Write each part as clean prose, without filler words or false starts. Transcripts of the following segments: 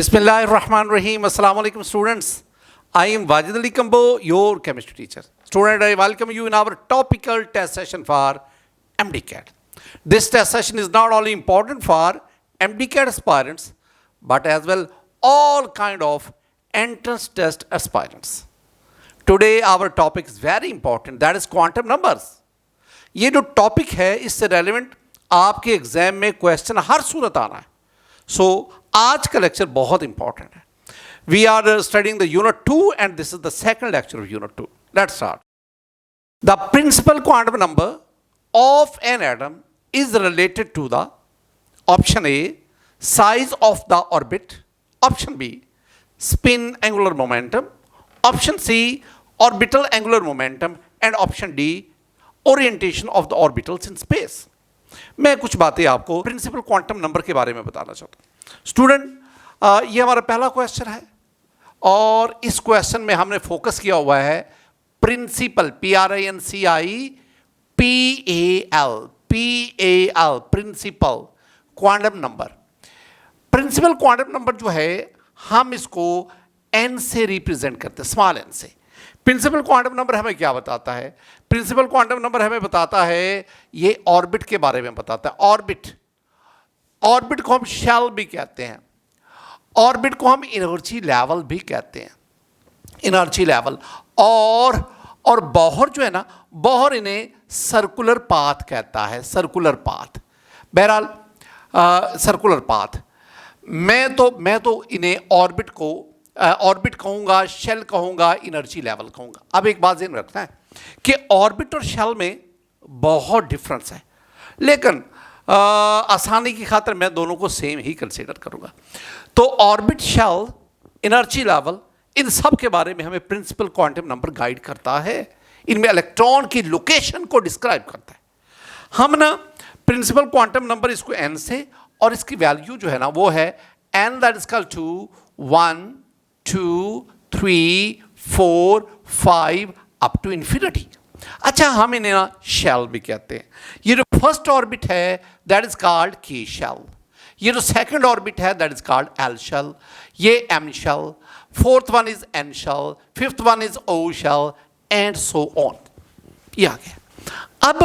Bismillahirrahmanirrahim. Assalamu alaikum students. I am Wajid Ali Kambo, your chemistry teacher. Student, I welcome you in our topical test session for MDCAT. This test session is not only important for MDCAT aspirants, but as well all kind of entrance test aspirants. Today our topic is very important, that is quantum numbers. ये जो topic है इससे relevant आपके exam में question हर सूरत आना है. सो आज का लेक्चर बहुत इंपॉर्टेंट है. We are studying the unit 2 and this is the second lecture of unit 2. Let's start. The principal quantum number of an atom is related to the option A size of the orbit, option B spin angular momentum, option C orbital angular momentum and option D orientation of the orbitals in space. मैं कुछ बातें आपको principal quantum number के बारे में बताना चाहता हूँ. स्टूडेंट, ये हमारा पहला क्वेश्चन है और इस क्वेश्चन में हमने फोकस किया हुआ है principal, PRINCIPAL, principal quantum number. Principal quantum number जो है हम इसको n से रिप्रेजेंट करते हैं, स्मॉल n से. प्रिंसिपल क्वांटम नंबर हमें क्या बताता है? प्रिंसिपल क्वांटम नंबर हमें बताता है, ये ऑर्बिट के बारे में बताता है. ऑर्बिट को हम शेल भी कहते हैं, ऑर्बिट को हम एनर्जी लेवल भी कहते हैं, एनर्जी लेवल. और बॉहर जो है ना, बॉहर इन्हें सर्कुलर पाथ कहता है, सर्कुलर पाथ. बहरहाल सर्कुलर पाथ. मैं तो इन्हें ऑर्बिट कहूँगा, शेल कहूँगा, एनर्जी लेवल कहूँगा. अब एक बात ध्यान रखना है कि ऑर्बिट और शेल में बहुत डिफरेंस है, लेकिन आसानी की खातिर मैं दोनों को सेम ही कंसीडर करूँगा. तो ऑर्बिट, शेल, एनर्जी लेवल, इन सब के बारे में हमें प्रिंसिपल क्वांटम नंबर गाइड करता है. इनमें इलेक्ट्रॉन की लोकेशन को डिस्क्राइब करता है. हम ना प्रिंसिपल क्वांटम नंबर इसको n से, और इसकी वैल्यू जो है ना वो है n that is equal to 1 2 3 4 5 up to infinity. अच्छा, हम इन्हें ना शेल भी कहते हैं. ये जो फर्स्ट ऑर्बिट है that is called k shell, ये जो सेकंड ऑर्बिट है that is called l shell, ये m shell, fourth one is n shell, fifth one is o shell and so on. ये आ गया. अब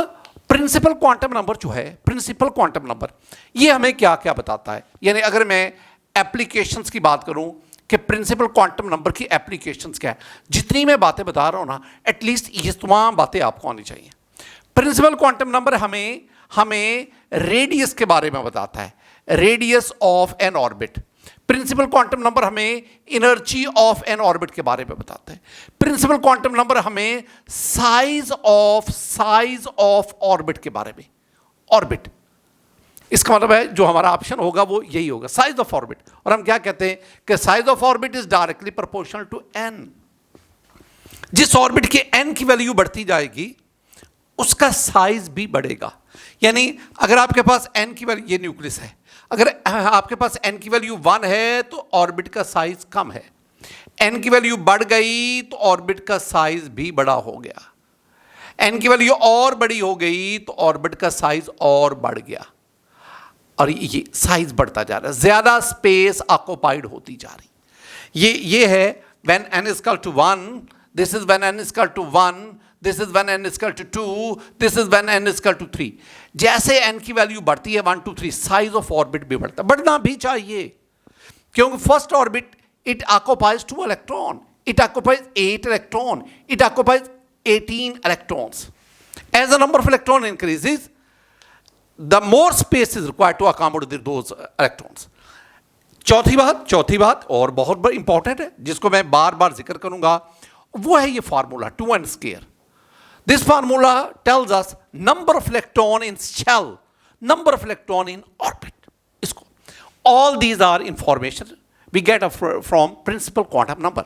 प्रिंसिपल क्वांटम नंबर जो है, प्रिंसिपल क्वांटम नंबर ये हमें क्या क्या बताता है? यानी अगर मैं एप्लीकेशंस की बात करूं कि प्रिंसिपल क्वांटम नंबर की एप्लीकेशंस क्या है, जितनी मैं बातें बता रहा हूं ना, एटलीस्ट ये तमाम बातें आपको आनी चाहिए. प्रिंसिपल क्वांटम नंबर हमें रेडियस के बारे में बताता है, radius of an orbit. Principal quantum number हमें एनर्जी ऑफ एन ऑर्बिट के बारे में बताता है. प्रिंसिपल क्वांटम नंबर हमें साइज ऑफ ऑर्बिट के बारे में, ऑर्बिट, इसका मतलब है जो हमारा ऑप्शन होगा वो यही होगा, साइज ऑफ ऑर्बिट. और हम क्या कहते हैं कि size of orbit is directly proportional to n. जिस ऑर्बिट की n की वैल्यू बढ़ती जाएगी उसका साइज भी बढ़ेगा. यानी अगर आपके पास n की वैल्यू, ये न्यूक्लियस है, अगर आपके पास n की वैल्यू 1 है तो ऑर्बिट का साइज कम है. n की वैल्यू बढ़ गई तो ऑर्बिट का साइज भी बड़ा हो गया. n की वैल्यू और बड़ी हो गई तो ऑर्बिट का साइज और बढ़ गया. और ये साइज बढ़ता जा रहा है, ज्यादा स्पेस ऑक्युपाइड होती जा रही. ये है when n is equal to 1, this is when n is equal to 1, this is when n is equal to 2, this is when n is equal to 3. जैसे n की वैल्यू बढ़ती है 1 2 3, साइज ऑफ ऑर्बिट भी बढ़ता है. बढ़ना भी चाहिए, क्योंकि first orbit it occupies 2 electron, it occupies 8 electron, it occupies 18 electrons. As the number of electron increases, the more space is required to accommodate those electrons. चौथी बात और बहुत बड़ी इंपॉर्टेंट है, जिसको मैं बार बार जिक्र करूंगा, वो है ये formula 2n square. This formula tells us number of electron in shell, number of electron in orbit. इसको all these are information we get from principal quantum number.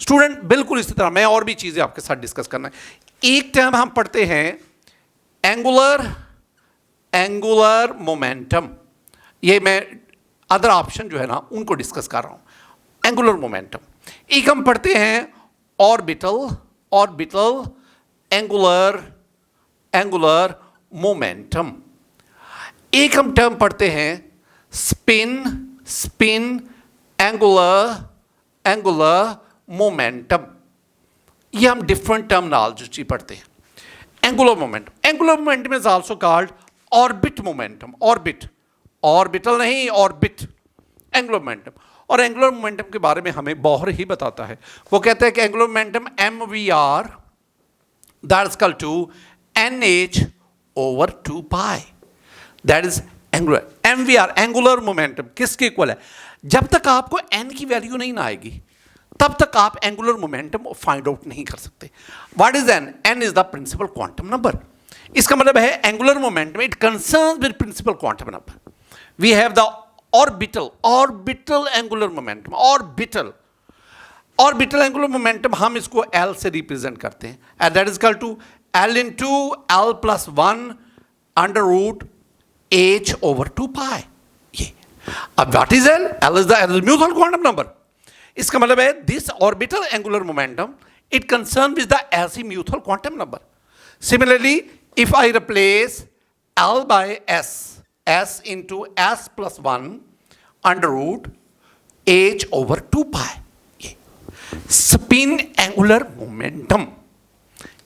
Student, बिल्कुल इसी तरह मैं और भी चीजें आपके साथ डिस्कस करना है. एक टाइम हम पढ़ते हैं एंगुलर मोमेंटम, ये मैं अदर ऑप्शन जो है ना उनको डिस्कस कर रहा हूं. Angular momentum. एक हम पढ़ते हैं ऑर्बिटल एंगुलर मोमेंटम. एक हम टर्म पढ़ते हैं स्पिन एंगुलर मोमेंटम, ये हम डिफरेंट टर्मिनोलॉजी पढ़ते हैं। Angular momentum is also called orbit momentum, orbital नहीं, ऑर्बिट, एंगुलर मोमेंटम। और एंगुलर मोमेंटम के बारे में हमें बोहर ही बताता है। वो कहते हैं कि angular momentum MVR that is equal to NH/2π, that is angular. MVR angular momentum किसके इक्वल है? जब तक आपको n की वैल्यू नहीं ना आएगी तब तक आप एंगुलर मोमेंटम फाइंड आउट नहीं कर सकते। What is n? n is the principal quantum number. इसका मतलब है angular momentum it concerns with principal quantum number. We have the orbital angular momentum, orbital angular momentum हम इसको L से represent करते हैं, and that is equal to L into L+1 √H/2π। ये अब what is L? L is the mutual quantum number. इसका मतलब है this orbital angular momentum it concern with the ऐसी mutual quantum number. Similarly if I replace L by S into S+1 √H/2π, spin angular momentum.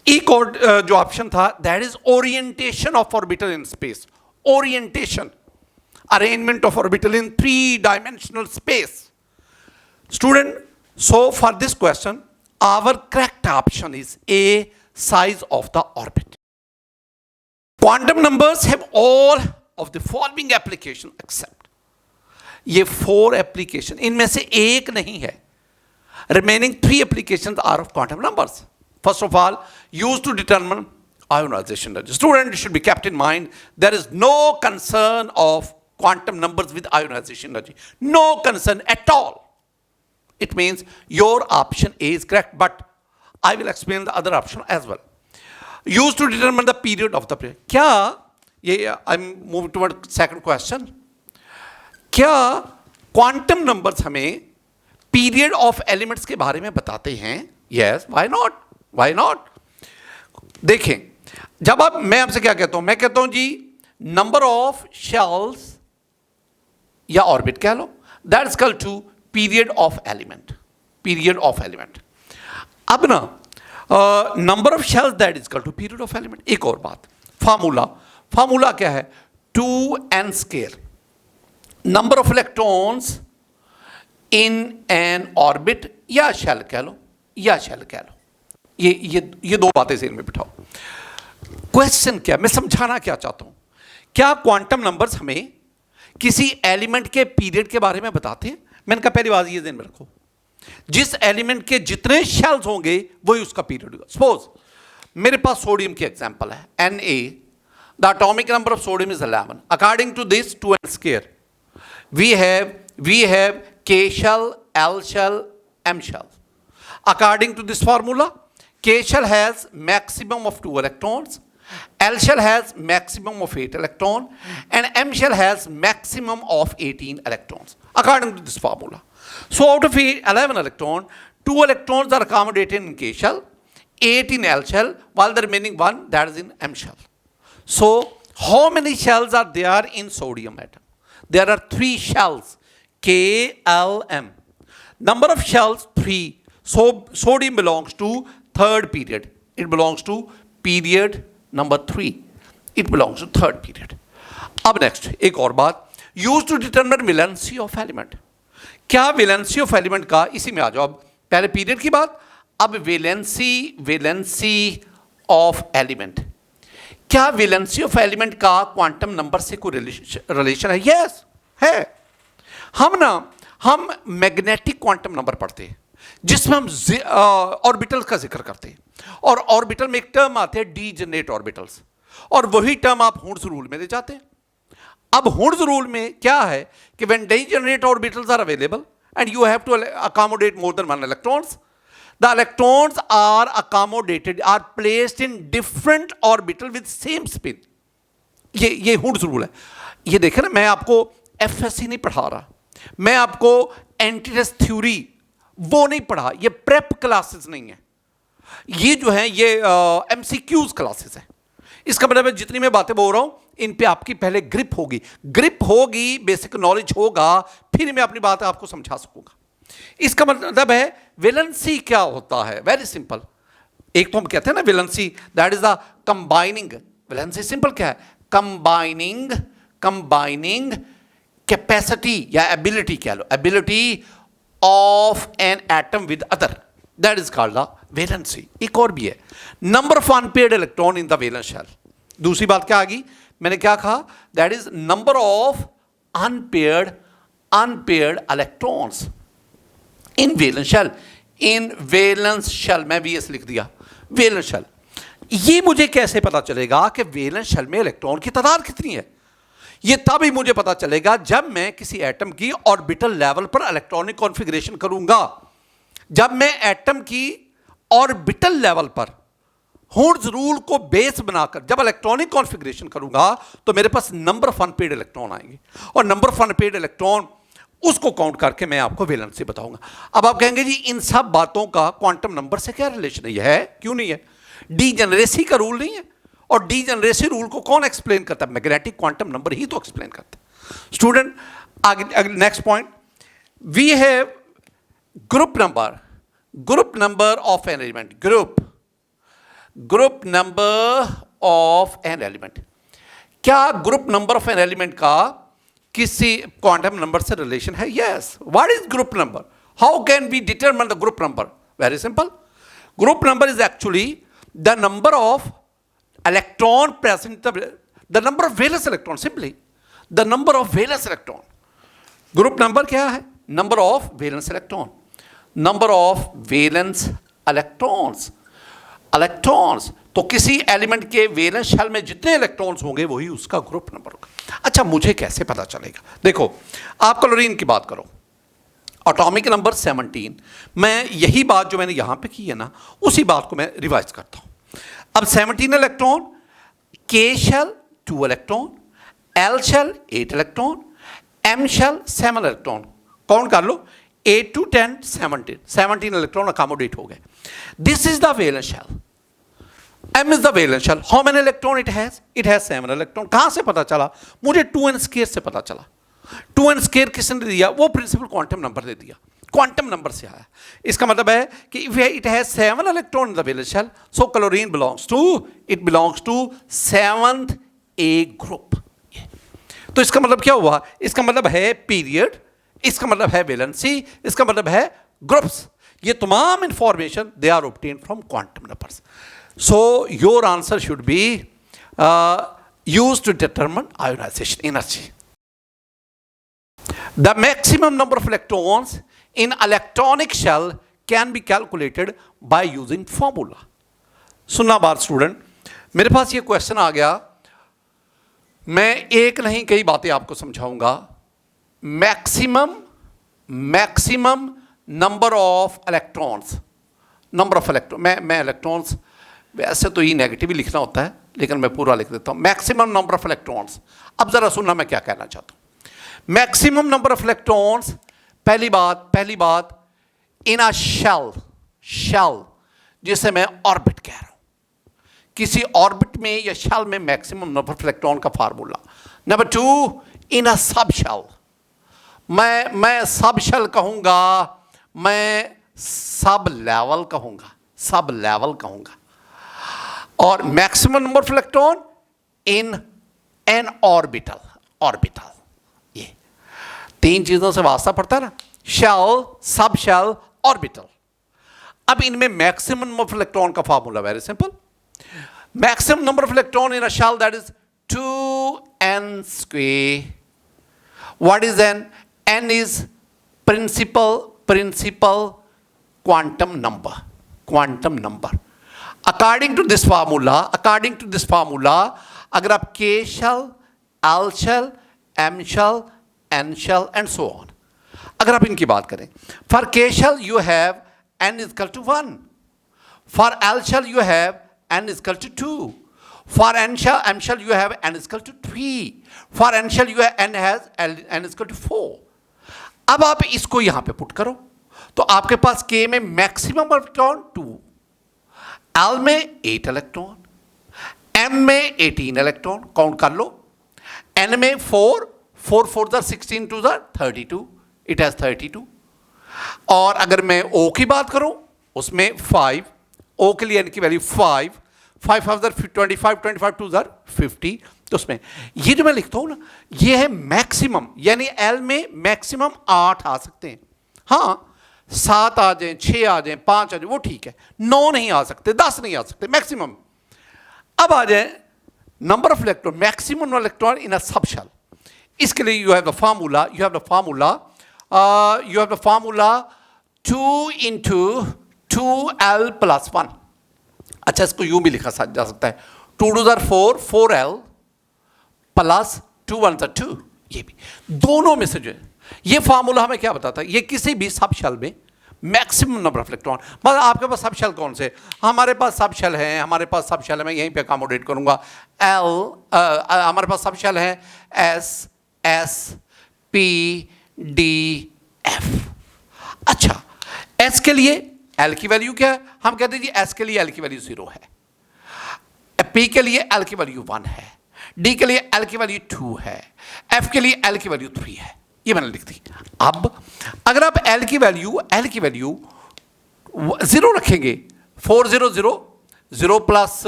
एक और जो option था that is orientation of orbital in space, orientation, arrangement of orbital in 3-dimensional space. Student, so for this question our correct option is A, size of the orbit. Quantum numbers have all of the following application except, ये 4 application, इनमें से एक नहीं है। Remaining 3 applications are of quantum numbers. First of all, used to determine ionization energy. Student, it should be kept in mind there is no concern of quantum numbers with ionization energy, no concern at all. It means your option A is correct, but I will explain the other option as well. Used to determine the period of the period. क्या ये I'm moving toward second question. क्या quantum numbers हमें period of elements के बारे में बताते हैं? Yes, why not? Why not? देखें, जब मैं आपसे क्या कहता हूं, मैं कहता हूं जी नंबर ऑफ शेल्स या ऑर्बिट कह लो, that is equal to period of element, अब ना number of shells that is equal to period of element. एक और बात, फार्मूला क्या है? 2n², number of electrons in N orbit या शेल कह लो, ये 2 बातें ज़हन में बिठाओ। क्वेश्चन क्या, मैं समझाना क्या चाहता हूं, क्या क्वांटम नंबर्स हमें किसी एलिमेंट के पीरियड के बारे में बताते हैं? मैंने कहा पहली बात ये ध्यान में रखो, जिस एलिमेंट के जितने शेल्स होंगे वही उसका पीरियड होगा। सपोज मेरे पास सोडियम की एग्जांपल है Na, the atomic number of sodium is 11। According to this 2n², we have K shell, L shell, M shell. According to this formula, K shell has maximum of 2 electrons, L shell has maximum of 8 electrons, and M shell has maximum of 18 electrons. According to this formula. So out of 11 electrons, 2 electrons are accommodated in K shell, 8 in L shell, while the remaining 1 that is in M shell. So how many shells are there in sodium atom? There are 3 shells, K, L, M. Number of shells 3. So sodium belongs to third period. It belongs to period number 3. It belongs to third period. अब next एक और बात, used to determine valency of element. क्या valency of element का, इसी में आ जाओ। अब पहले period की बात, अब valency of element. क्या वैलेंसी ऑफ एलिमेंट का क्वांटम नंबर से कोई रिलेशन है? यस है। हम मैग्नेटिक क्वांटम नंबर पढ़ते हैं जिसमें हम ऑर्बिटल का जिक्र करते हैं, और ऑर्बिटल में एक टर्म आते हैं डीजेनरेट ऑर्बिटल्स, और वही टर्म आप हुड्स रूल में ले जाते हैं। अब हुड्स रूल में क्या है कि when degenerate orbitals are available and you have to accommodate more than 1 electrons, the electrons are accommodated, are placed in different orbital with same spin. ये हुड्स रूल है। ये देखें ना, मैं आपको एफएससी नहीं पढ़ा रहा, मैं आपको एंटीटेस्ट थ्योरी वो नहीं पढ़ा, ये प्रेप क्लासेस नहीं है, ये जो है ये एमसीक्यूज क्लासेस है। इसका मतलब है जितनी मैं बातें बोल रहा हूं इन पे आपकी पहले ग्रिप होगी, बेसिक नॉलेज होगा, फिर मैं अपनी बात आपको समझा सकूंगा। इसका मतलब है वैलेंसी क्या होता है, वेरी सिंपल। एक तो हम कहते हैं ना valency, that is the combining. Valency simple क्या है, कंबाइनिंग कैपेसिटी या एबिलिटी, कह लो ability of an atom with other, that is called the valency. एक और भी है, number of unpaired electron in the valence shell. दूसरी बात क्या आ गई, मैंने क्या कहा, that is number of unpaired electrons in valence shell. In valence shell में VS लिख दिया, वैलेंस शेल। ये मुझे कैसे पता चलेगा कि वैलेंस शेल में इलेक्ट्रॉन की तादाद कितनी है? ये तभी मुझे पता चलेगा जब मैं किसी एटम की ऑर्बिटल लेवल पर इलेक्ट्रॉनिक कॉन्फ़िगरेशन करूंगा। जब मैं एटम की ऑर्बिटल लेवल पर हुर्ट्ज रूल को बेस बनाकर जब इलेक्ट्रॉनिक कॉन्फ़िगरेशन करूंगा तो मेरे पास नंबर ऑफ अनपेयर्ड इलेक्ट्रॉन आएंगे, और नंबर ऑफ अनपेयर्ड इलेक्ट्रॉन उसको काउंट करके मैं आपको वैलेंसी बताऊंगा। अब आप कहेंगे जी इन सब बातों का क्वांटम नंबर से क्या रिलेशन है? क्यों नहीं है? डीजेनरेसी का रूल नहीं है, और डीजेनरेसी रूल को कौन एक्सप्लेन करता है? मैग्नेटिक क्वांटम नंबर ही तो एक्सप्लेन करता है। स्टूडेंट आगे next point, we have group number of an element, group number of an element. क्या group number of an element का किसी क्वांटम नंबर से रिलेशन है? Yes. What is group number? How can we determine the group number? Very simple, group number is actually the number of electron present, the number of valence electron, simply the number of valence electron. Group number क्या है? Number of valence electron, number of valence electrons. तो किसी element के valence shell में जितने electrons होंगे वही उसका ग्रुप नंबर होगा। अच्छा, मुझे कैसे पता चलेगा? देखो, आप क्लोरीन की बात करो, एटॉमिक नंबर 17। मैं यही बात जो मैंने यहां पे की है ना, उसी बात को मैं रिवाइज करता हूं। अब 17 electron, K shell 2 electron, L shell 8 electron, M shell 7 electron. Count कर लो, 8 to 10 17 इलेक्ट्रॉन अकोमोडेट हो गए। This is the valence shell, M is the valence shell. How many electron it has? It has 7 electron. कहां से पता चला? मुझे 2n² से पता चला। 2n² किसने दिया? वो प्रिंसिपल क्वांटम नंबर दे दिया, क्वांटम नंबर से आया। इसका मतलब है कि it has 7 electron in the valence shell, so chlorine belongs to 7th A group. तो इसका मतलब क्या हुआ? इसका मतलब है पीरियड, इसका मतलब है वैलेंसी, इसका मतलब है ग्रुप्स। ये तमाम information they are obtain from quantum numbers. So your answer should be used to determine ionisation energy. The maximum number of electrons in electronic shell can be calculated by using formula. सुनना बात student, मेरे पास ये question आ गया, मैं एक नहीं कई बातें आपको समझाऊंगा। मैक्सिमम नंबर ऑफ इलेक्ट्रॉन्स, मैं इलेक्ट्रॉन्स वैसे तो ये नेगेटिव ही लिखना होता है, लेकिन मैं पूरा लिख देता हूं। Maximum number of electrons. अब जरा सुनना मैं क्या कहना चाहता हूं। मैक्सिमम नंबर ऑफ इलेक्ट्रॉन्स, पहली बात इन अ शेल जिसे मैं ऑर्बिट कह रहा हूं, किसी ऑर्बिट में या शेल में मैक्सिमम नंबर ऑफ इलेक्ट्रॉन का फार्मूला। नंबर 2, इन अ सब शेल। मैं सब शेल कहूंगा, मैं सब लेवल कहूंगा। और maximum number of electron in an orbital. ये 3 चीजों से वास्ता पड़ता है ना, शेल, सब शेल, ऑर्बिटल। अब इनमें मैक्सिमम नंबर ऑफ इलेक्ट्रॉन का formula very simple. Maximum number of electron in a shell, that is 2n²। What is n? n is principal quantum number. According to this formula, अगर आप K shell, L shell, M shell, N shell and so on, अगर आप इनकी बात करें, for K shell you have n is equal to 1, for L shell you have n is equal to 2, for M shell you have n is equal to 3, for N shell you have n is equal to 4. अब आप इसको यहां पे put करो तो आपके पास K में maximum electron 2, L में 8 इलेक्ट्रॉन, M में 18 इलेक्ट्रॉन, काउंट कर लो, n में 4 4 4 ज़ा 16 2 ज़ा 32, इट हैज़ 32। और अगर मैं O की बात करूं उसमें 5, O के लिए n की वैल्यू 5 5 5 ज़ा 25 25 2 ज़ा 50। तो उसमें ये जो मैं लिखता हूं ना, ये है मैक्सिमम, यानी L में मैक्सिमम 8 आ सकते हैं। हाँ 7 आ जाएं, 6 आ जाएं, 5 आ जाए वो ठीक है, 9 नहीं आ सकते, 10 नहीं आ सकते, मैक्सिमम। अब आ जाए number of electron, maximum electron in a subshell. इसके लिए you have the formula 2 into 2L plus 1। अच्छा, इसको यूं भी लिखा जा सकता है 2 2 4 4L प्लस 2 1 2। ये भी दोनों में से जो है ये फार्मूला हमें क्या बताता है, ये किसी भी सबशेल में मैक्सिमम नंबर ऑफ इलेक्ट्रॉन। मतलब आपके पास सबशेल कौन से, हमारे पास सबशेल है, मैं यहीं पे अकोमोडेट करूंगा L। हमारे पास सबशेल है S S P D F। अच्छा, S के लिए L की वैल्यू क्या है, हम कहते हैं जी S के लिए L की वैल्यू 0 है, P के लिए L की वैल्यू 1 है, D के लिए L की वैल्यू 2 है, F के लिए L की वैल्यू 3 है। ये मैंने लिख दी। अब अगर आप L की वैल्यू 0 रखेंगे, 4 0 0 0 plus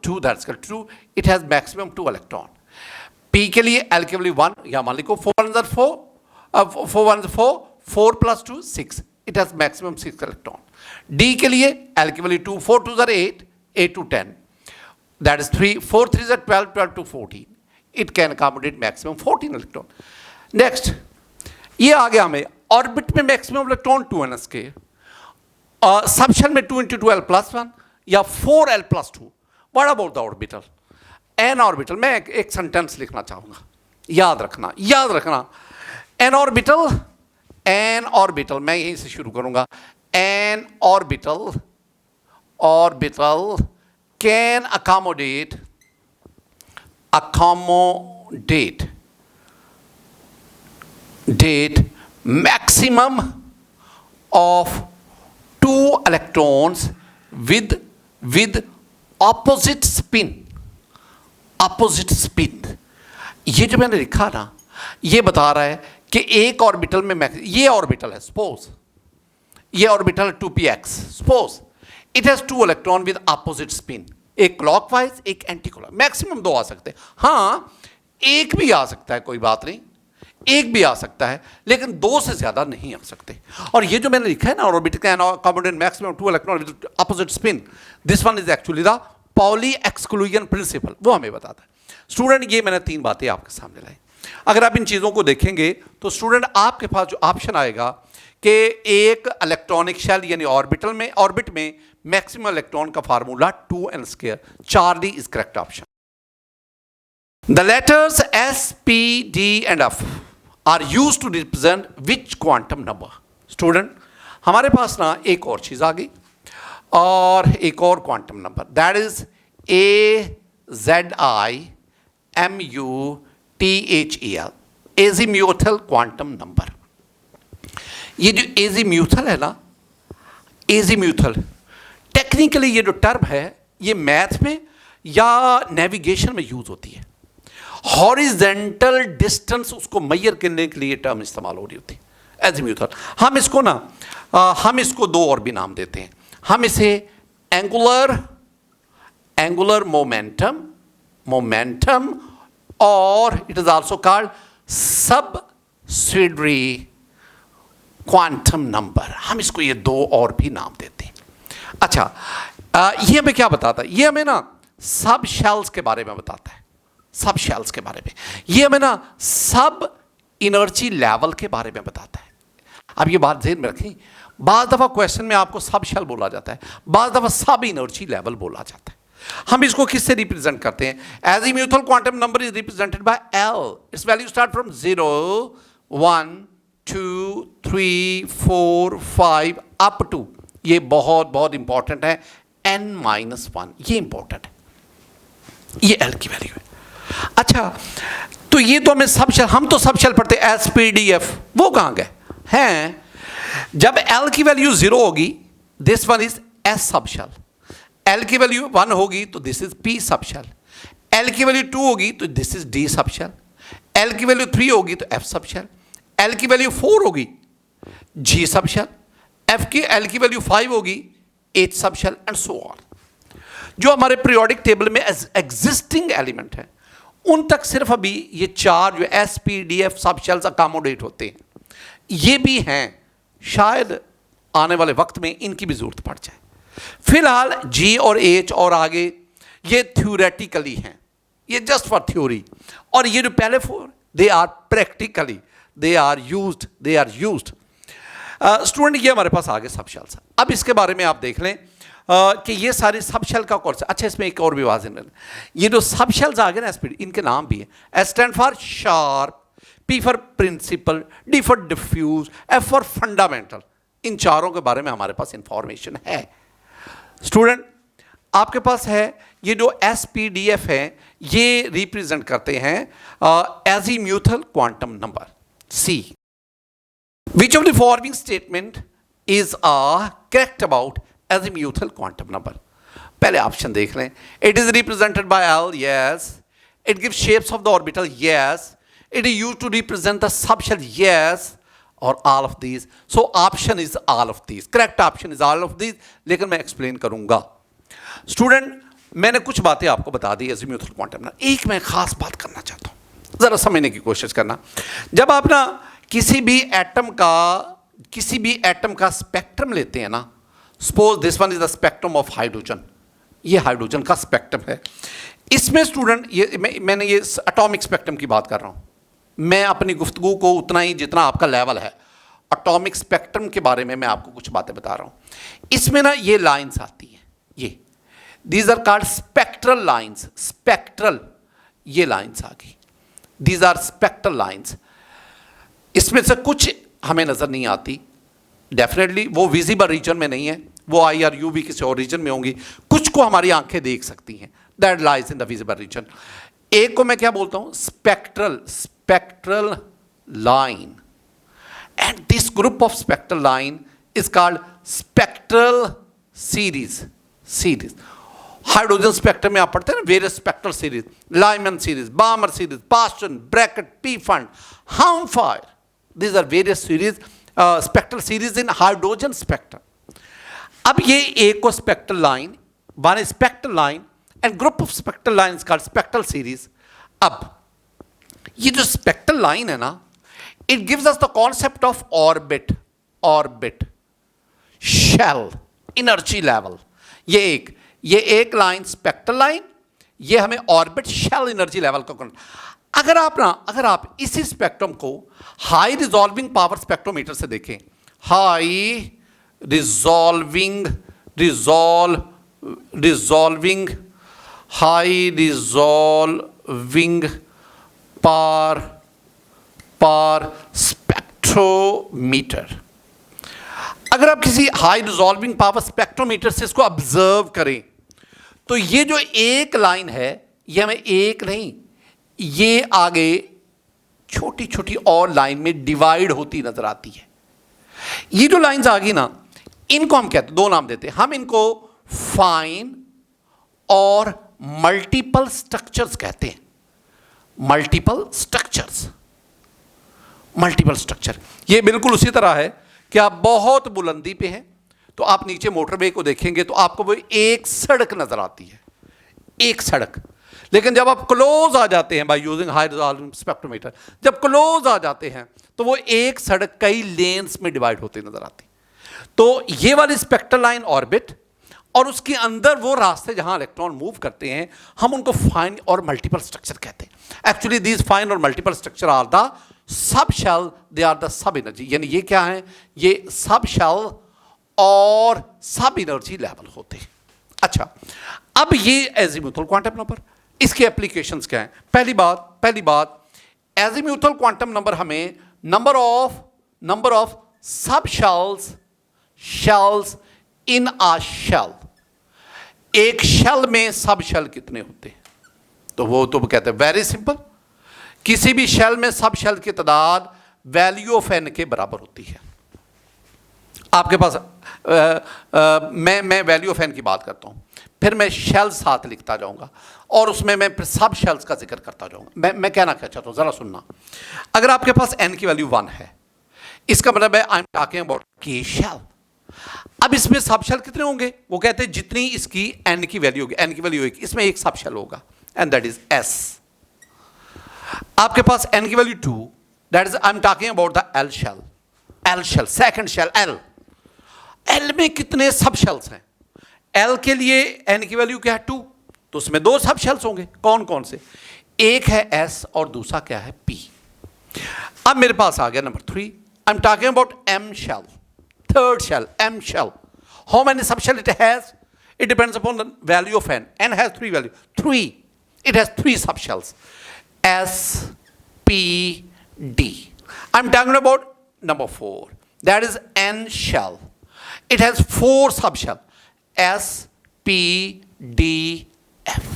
2 that's 2, it has maximum 2 electron. P के लिए L की वैल्यू 1, या मान लीजिए 4 1 4 4 1 4 4 plus 2 6, it has maximum 6 electron. D के लिए L की value 2 4 2 8 8 to 10, that is 3 4 3 12 12 to 14, it can accommodate maximum 14 electron. Next ये आ गया हमें ऑर्बिट में maximum electron 2n square, subshell में 2 इंटू 2L प्लस 1 या 4L plus 2। What about the orbital, N orbital. मैं एक सेंटेंस लिखना चाहूंगा, याद रखना एन ऑर्बिटल मैं यहीं से शुरू करूंगा। N orbital can accommodate maximum of 2 electrons with opposite spin। ये जो मैंने लिखा ना, ये बता रहा है कि एक ऑर्बिटल में ये ऑर्बिटल है, सपोज ये ऑर्बिटल है 2px, suppose it has 2 electron with opposite spin, एक क्लॉकवाइज एक एंटी क्लॉक, मैक्सिमम 2 आ सकते हैं। हाँ एक भी आ सकता है, कोई बात नहीं, एक भी आ सकता है, लेकिन 2 से ज्यादा नहीं आ सकते। और ये जो मैंने लिखा है ना, orbital can accommodate maximum 2 electron with opposite spin, this one is actually the Pauli exclusion principle, वो हमें बताता है। स्टूडेंट ये मैंने 3 बातें आपके सामने लाई। अगर आप इन चीज़ों को देखेंगे तो स्टूडेंट आपके पास जो ऑप्शन आएगा कि एक इलेक्ट्रॉनिक शेल यानी ऑर्बिट में मैक्सिमम इलेक्ट्रॉन का formula 2n square, 4D is correct option. The letters S P D and F are used to represent which quantum number. Student हमारे पास ना एक और चीज़ आ गई, और एक और quantum number, that is AZIMUTHEL, azimuthal quantum number. ये जो एजीम्यूथल है ना, एजीम्यूथल टेक्निकली ये जो टर्म है ये मैथ में या नेविगेशन में यूज होती है। हॉरिजेंटल डिस्टेंस उसको मेजर करने के लिए टर्म इस्तेमाल हो रही होती है, एजीम्यूथल। हम इसको 2 और भी नाम देते हैं। हम इसे एंगुलर मोमेंटम और it is also called subsidiary quantum number, हम इसको ये 2 और भी नाम देते हैं। अच्छा, ये हमें क्या बताता है, ये हमें ना सब शेल्स के बारे में बताता है, सब शेल्स के बारे में। ये हमें ना सब इनर्जी लेवल के बारे में बताता है। अब ये बात ध्यान में रखें, बाज़ दफ़ा क्वेश्चन में आपको सब शेल बोला जाता है, बाज़ दफ़ा सब इनर्जी लेवल बोला जाता है। हम इसको किससे रिप्रेजेंट करते हैं? Azimuthal quantum number is represented by L, it's value start from 0 1 2 3 4 5 up to, ये बहुत इंपॉर्टेंट है, n-1, ये इंपॉर्टेंट है, ये L की वैल्यू है। अच्छा, तो ये तो हमें सब शेल, हम तो सब शेल पढ़ते हैं SPDF, वो कहाँ गए हैं? जब L की वैल्यू 0 होगी, this one is S sub shell, L की वैल्यू 1 होगी तो this is P sub shell, L की वैल्यू 2 होगी तो this is D sub shell, L की वैल्यू 3 होगी तो एफ सब शेल, एल की वैल्यू 4 होगी जी सब शेल, एफ की एल की वैल्यू 5 होगी एच सब शेल एंड सो ऑन। जो हमारे पीरियोडिक टेबल में एग्जिस्टिंग एलिमेंट है उन तक सिर्फ अभी ये 4 जो एस पी डी एफ सब शेल्स अकोमोडेट होते हैं। ये भी हैं, शायद आने वाले वक्त में इनकी भी जरूरत पड़ जाए। फिलहाल जी और एच और आगे ये थ्योरेटिकली हैं, ये जस्ट फॉर थ्योरी, और ये जो पहले 4 they are practically they are used. Student ये हमारे पास आगे सब शेल्स है। अब इसके बारे में आप देख लें कि ये सारे सब शेल का कोर्स। अच्छा, इसमें एक और भी वाज़ेह है, ये जो सब शेल्स आ गए ना एसपीडी, इनके नाम भी हैं। S stand for sharp, P for principal, D for diffuse, F for fundamental. इन चारों के बारे में हमारे पास इंफॉर्मेशन है। स्टूडेंट आपके पास है ये जो एस पी डी एफ है, ये रिप्रेजेंट करते हैं azimuthal quantum number C. Which of the following statement is correct about azimuthal quantum number? पहले ऑप्शन देख लें। It is represented by L, yes. It gives shapes of the orbital, yes. It is used to represent the subshell, yes. और all of these. So option is all of these, correct option is all of these, लेकिन मैं explain करूंगा। Student मैंने कुछ बातें आपको बता दी azimuthal quantum number. एक मैं खास बात करना चाहता हूं, जरा समझने की कोशिश करना। जब आप ना किसी भी एटम का स्पेक्ट्रम लेते हैं ना, suppose this one is the spectrum of hydrogen, ये हाइड्रोजन का स्पेक्ट्रम है। इसमें स्टूडेंट ये मैंने ये एटॉमिक स्पेक्ट्रम की बात कर रहा हूं। मैं अपनी गुफ्तगू को उतना ही जितना आपका लेवल है, एटॉमिक स्पेक्ट्रम के बारे में मैं आपको कुछ बातें बता रहा हूं। इसमें ना ये लाइंस आती हैं, ये these are called spectral lines. Spectral ये लाइंस आ गई, दीज आर स्पेक्ट्रल लाइंस। इसमें से कुछ हमें नजर नहीं आती, डेफिनेटली वो विजिबल रीजन में नहीं है, वो IRUV किसी और रीजन में होंगी। कुछ को हमारी आंखें देख सकती हैं, that lies in the visible region. एक को मैं क्या बोलता हूं? Spectral line. And this group of spectral line is called spectral series. Hydrogen spectrum में आप पढ़ते हैं ना, various spectral series, Lyman series, Balmer series, Paschen, Brackett, Pfund, Humphreys, these are various series, spectral series in hydrogen spectrum. अब ये एक को spectral line, one is spectral line and group of spectral lines called spectral series. अब ये जो spectral line है ना, it gives us the concept of orbit, shell, energy level. ये एक लाइन स्पेक्ट्रल लाइन, ये हमें ऑर्बिट शेल एनर्जी लेवल का। अगर आप इसी स्पेक्ट्रम को हाई रिजॉल्विंग पावर स्पेक्ट्रोमीटर से देखें, हाई रिजॉल्विंग पावर स्पेक्ट्रोमीटर, अगर आप किसी हाई रिजॉल्विंग पावर स्पेक्ट्रोमीटर से इसको ऑब्जर्व करें तो ये जो एक लाइन है, ये हमें एक नहीं, ये आगे छोटी छोटी और लाइन में डिवाइड होती नजर आती है। ये जो लाइंस आ गई ना, इनको हम कहते हैं, दो नाम देते हैं हम इनको, फाइन और मल्टीपल स्ट्रक्चर्स कहते हैं। मल्टीपल स्ट्रक्चर ये बिल्कुल उसी तरह है कि आप बहुत बुलंदी पे हैं तो आप नीचे मोटरवे को देखेंगे तो आपको वो एक सड़क नजर आती है, एक सड़क। लेकिन जब आप क्लोज आ जाते हैं by using high resolving spectrometer, जब क्लोज आ जाते हैं तो वो एक सड़क कई लेन्स में डिवाइड होती नजर आती। तो ये वाली स्पेक्ट्रल लाइन ऑर्बिट, और उसके अंदर वो रास्ते जहां इलेक्ट्रॉन मूव करते हैं, हम उनको फाइन और मल्टीपल स्ट्रक्चर कहते हैं। एक्चुअली दीज फाइन और multiple structure are the sub shell, they are the sub energy. यानी ये क्या है? ये सब शेल और सब एनर्जी लेवल होते हैं। अच्छा, अब ये एजीम्यूथल क्वांटम नंबर, इसके एप्लीकेशंस क्या हैं? पहली बात एजीम्यूथल क्वांटम नंबर हमें number of sub shells in a shell, एक शेल में सब शेल कितने होते हैं, तो वो तो कहते हैं वेरी सिंपल, किसी भी शेल में सब शेल की तादाद वैल्यू ऑफ n के बराबर होती है। आपके पास मैं वैल्यू ऑफ n की बात करता हूं। फिर मैं शेल्स साथ लिखता जाऊंगा और उसमें मैं फिर सब शेल्स का जिक्र करता जाऊंगा। मैं कहना क्या चाहता हूं, जरा सुनना। अगर आपके पास n की वैल्यू 1 है, इसका मतलब है आई एम टॉकिंग अबाउट के शेल। अब इसमें सब शेल कितने होंगे? वो कहते हैं जितनी इसकी n की वैल्यू होगी, n की वैल्यू एक, इसमें एक सब शेल होगा एंड दैट इज s। आपके पास n की value 2, that is I am talking about the l shell. l shell, second shell l। l में कितने सब शेल्स हैं? l के लिए n की वैल्यू क्या है? 2, तो उसमें 2 सब शेल्स होंगे। कौन कौन से? एक है s और दूसरा क्या है? p। अब मेरे पास आ गया number 3, I am talking about m shell, third shell, m shell. How many subshell it has? It depends upon the value of n. n has 3 value. 3. It has 3 subshells. S, P, D. I'm talking about number 4. That is n shell. It has 4 subshell. S, P, D, F.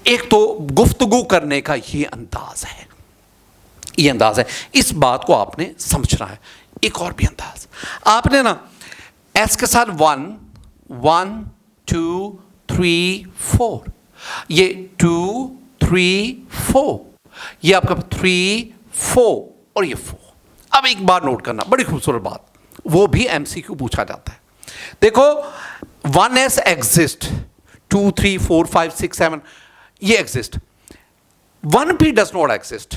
एक तो गुफ्तगू करने का ये अंदाज है, ये अंदाज है। इस बात को आपने समझना है। एक और भी अंदाज आपने ना, एस के साथ 1 1 2 3 4, ये 2 3 4, ये आपका 3 4 और ये 4। अब एक बार नोट करना, बड़ी खूबसूरत बात, वो भी एमसीक्यू पूछा जाता है। देखो 1s एग्जिस्ट, 2 3 4 5 6 7 ये exist, 1p does not exist,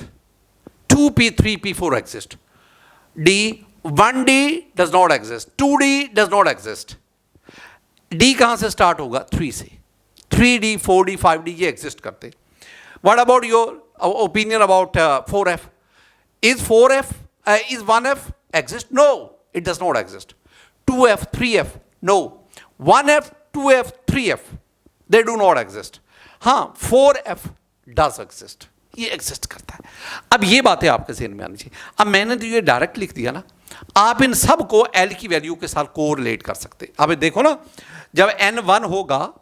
2p 3p 4 exist, D 1D does not exist, 2D does not exist। D कहाँ से स्टार्ट होगा? 3 से। 3D 4D 5D ये एग्जिस्ट करते। What about your opinion about 4F? Is 4F is 1F exist? No, it does not exist। 2F 3F no, 1F 2F 3F they do not exist। हाँ 4F does exist, ये exist करता है। अब ये बातें आपके ज़हन में आनी चाहिए। अब मैंने तो ये डायरेक्ट लिख दिया ना, आप इन सब को L की वैल्यू के साथ कोरिलेट कर सकते। अब देखो ना, जब n 1 होगा,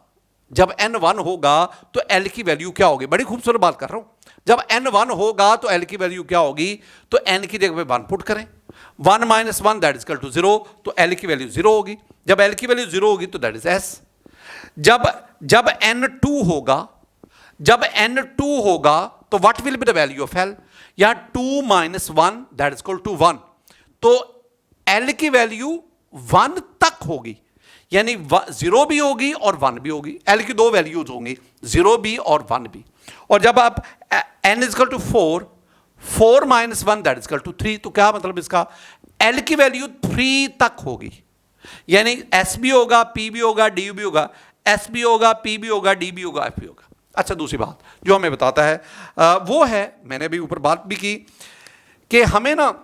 जब n 1 होगा तो L की वैल्यू क्या होगी? बड़ी खूबसूरत बात कर रहा हूं। जब n 1 होगा तो L की वैल्यू क्या होगी? तो n की जगह पे 1 पुट करें, 1 - 1 दैट इज इक्वल टू 0, तो L की वैल्यू 0 होगी। जब L की वैल्यू 0 होगी तो दैट इज S। जब n 2 होगा, जब n 2 होगा तो what will be the value of L? या 2 - 1 दैट इज इक्वल टू 1, तो L की वैल्यू 1 तक होगी, यानी 0 भी होगी और 1 भी होगी। L की 2 वैल्यूज होंगी, 0 भी और 1 भी। और जब आप n is equal to 4, 4 - 1 that is equal to 3, तो क्या मतलब इसका? L की वैल्यू 3 तक होगी, यानी S भी होगा, P भी होगा, D भी होगा, S भी होगा, P भी होगा, D भी होगा, F भी होगा। अच्छा, दूसरी बात जो हमें बताता है वो है, मैंने अभी ऊपर बात भी की कि हमें ना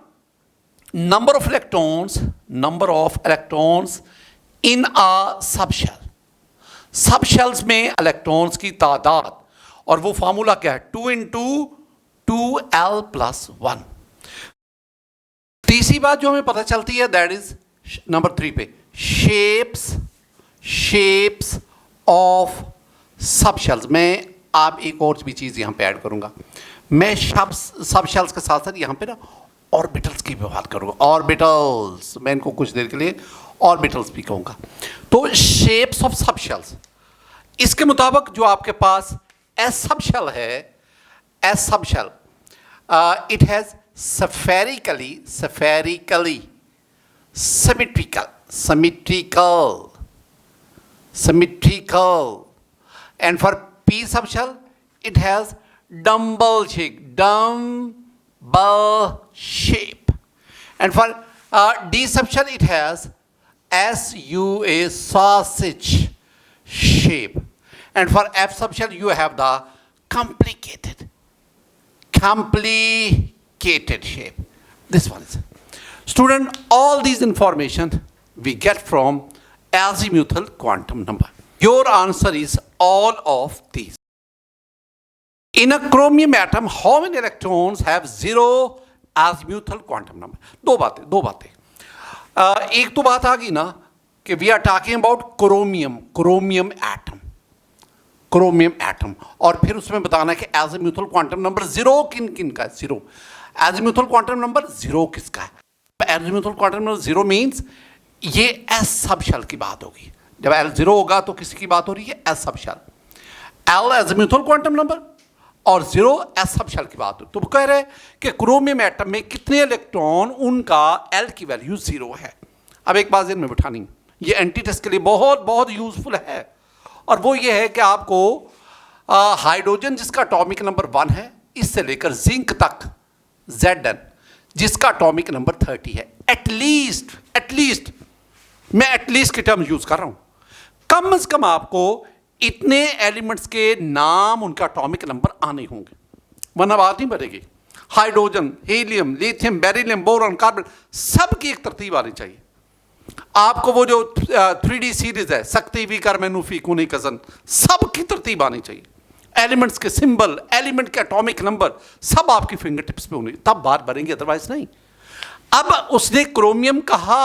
number of electrons in a subshell, subshells में इलेक्ट्रॉन्स की तादाद, और वो फार्मूला क्या है? 2 × 2l + 1। तीसरी बात जो हमें पता चलती है दैट इज नंबर 3 पे, शेप्स ऑफ सबशेल्स। मैं आप एक और भी चीज़ यहाँ पे ऐड करूँगा, मैं सबशेल्स के साथ साथ यहाँ पे ना ऑर्बिटल्स की भी बात करूँगा। ऑर्बिटल्स, मैं इनको कुछ देर के लिए ऑर्बिटल्स भी कहूँगा। तो शेप्स ऑफ सबशेल्स, इसके मुताबिक जो आपके पास एस सबशेल है, S subshell it has spherically symmetrical, and for P subshell it has dumbbell shape, and for D subshell it has sausage shape, and for F subshell you have the complicated shape. This one is, student, all these information we get from azimuthal quantum number. Your answer is all of these. In a chromium atom, how many electrons have 0 azimuthal quantum number? दो बातें एक तो बात आ गई ना कि we are talking about chromium atom, और फिर उसमें बताना है कि azimuthal quantum number 0 किन का है? 0 azimuthal quantum number 0 किसका है? azimuthal quantum number 0 means ये S सबशेल की बात होगी, जब L 0 होगा तो किसी की बात हो रही है? एस सब shell. L azimuthal quantum number और 0 एस सब शेल की बात हो। तो वो कह रहे हैं कि क्रोमियम एटम में कितने इलेक्ट्रॉन, उनका L की वैल्यू 0 है। अब एक बात इनमें बिठानी, ये एंटी टेस्ट के लिए बहुत बहुत यूजफुल है, और वो ये है कि आपको हाइड्रोजन जिसका एटॉमिक नंबर 1 है, इससे लेकर जिंक तक Zn जिसका एटॉमिक नंबर 30 है, एटलीस्ट मैं एटलीस्ट की टर्म यूज कर रहा हूं, कम से कम आपको इतने एलिमेंट्स के नाम, उनका एटॉमिक नंबर आने होंगे, वरना बात नहीं बनेगी। Hydrogen, helium, lithium, beryllium, boron, carbon, सब की एक तरतीब आनी चाहिए। आपको वो जो 3D सीरीज है, शक्ति, वीकर, मेनूफी, कूनी, कजन, सब की तरतीब आनी चाहिए। एलिमेंट्स के सिंबल, एलिमेंट के एटॉमिक नंबर, सब आपकी फिंगर टिप्स पे होंगे, तब बात बनेंगे, अदरवाइज नहीं। अब उसने क्रोमियम कहा,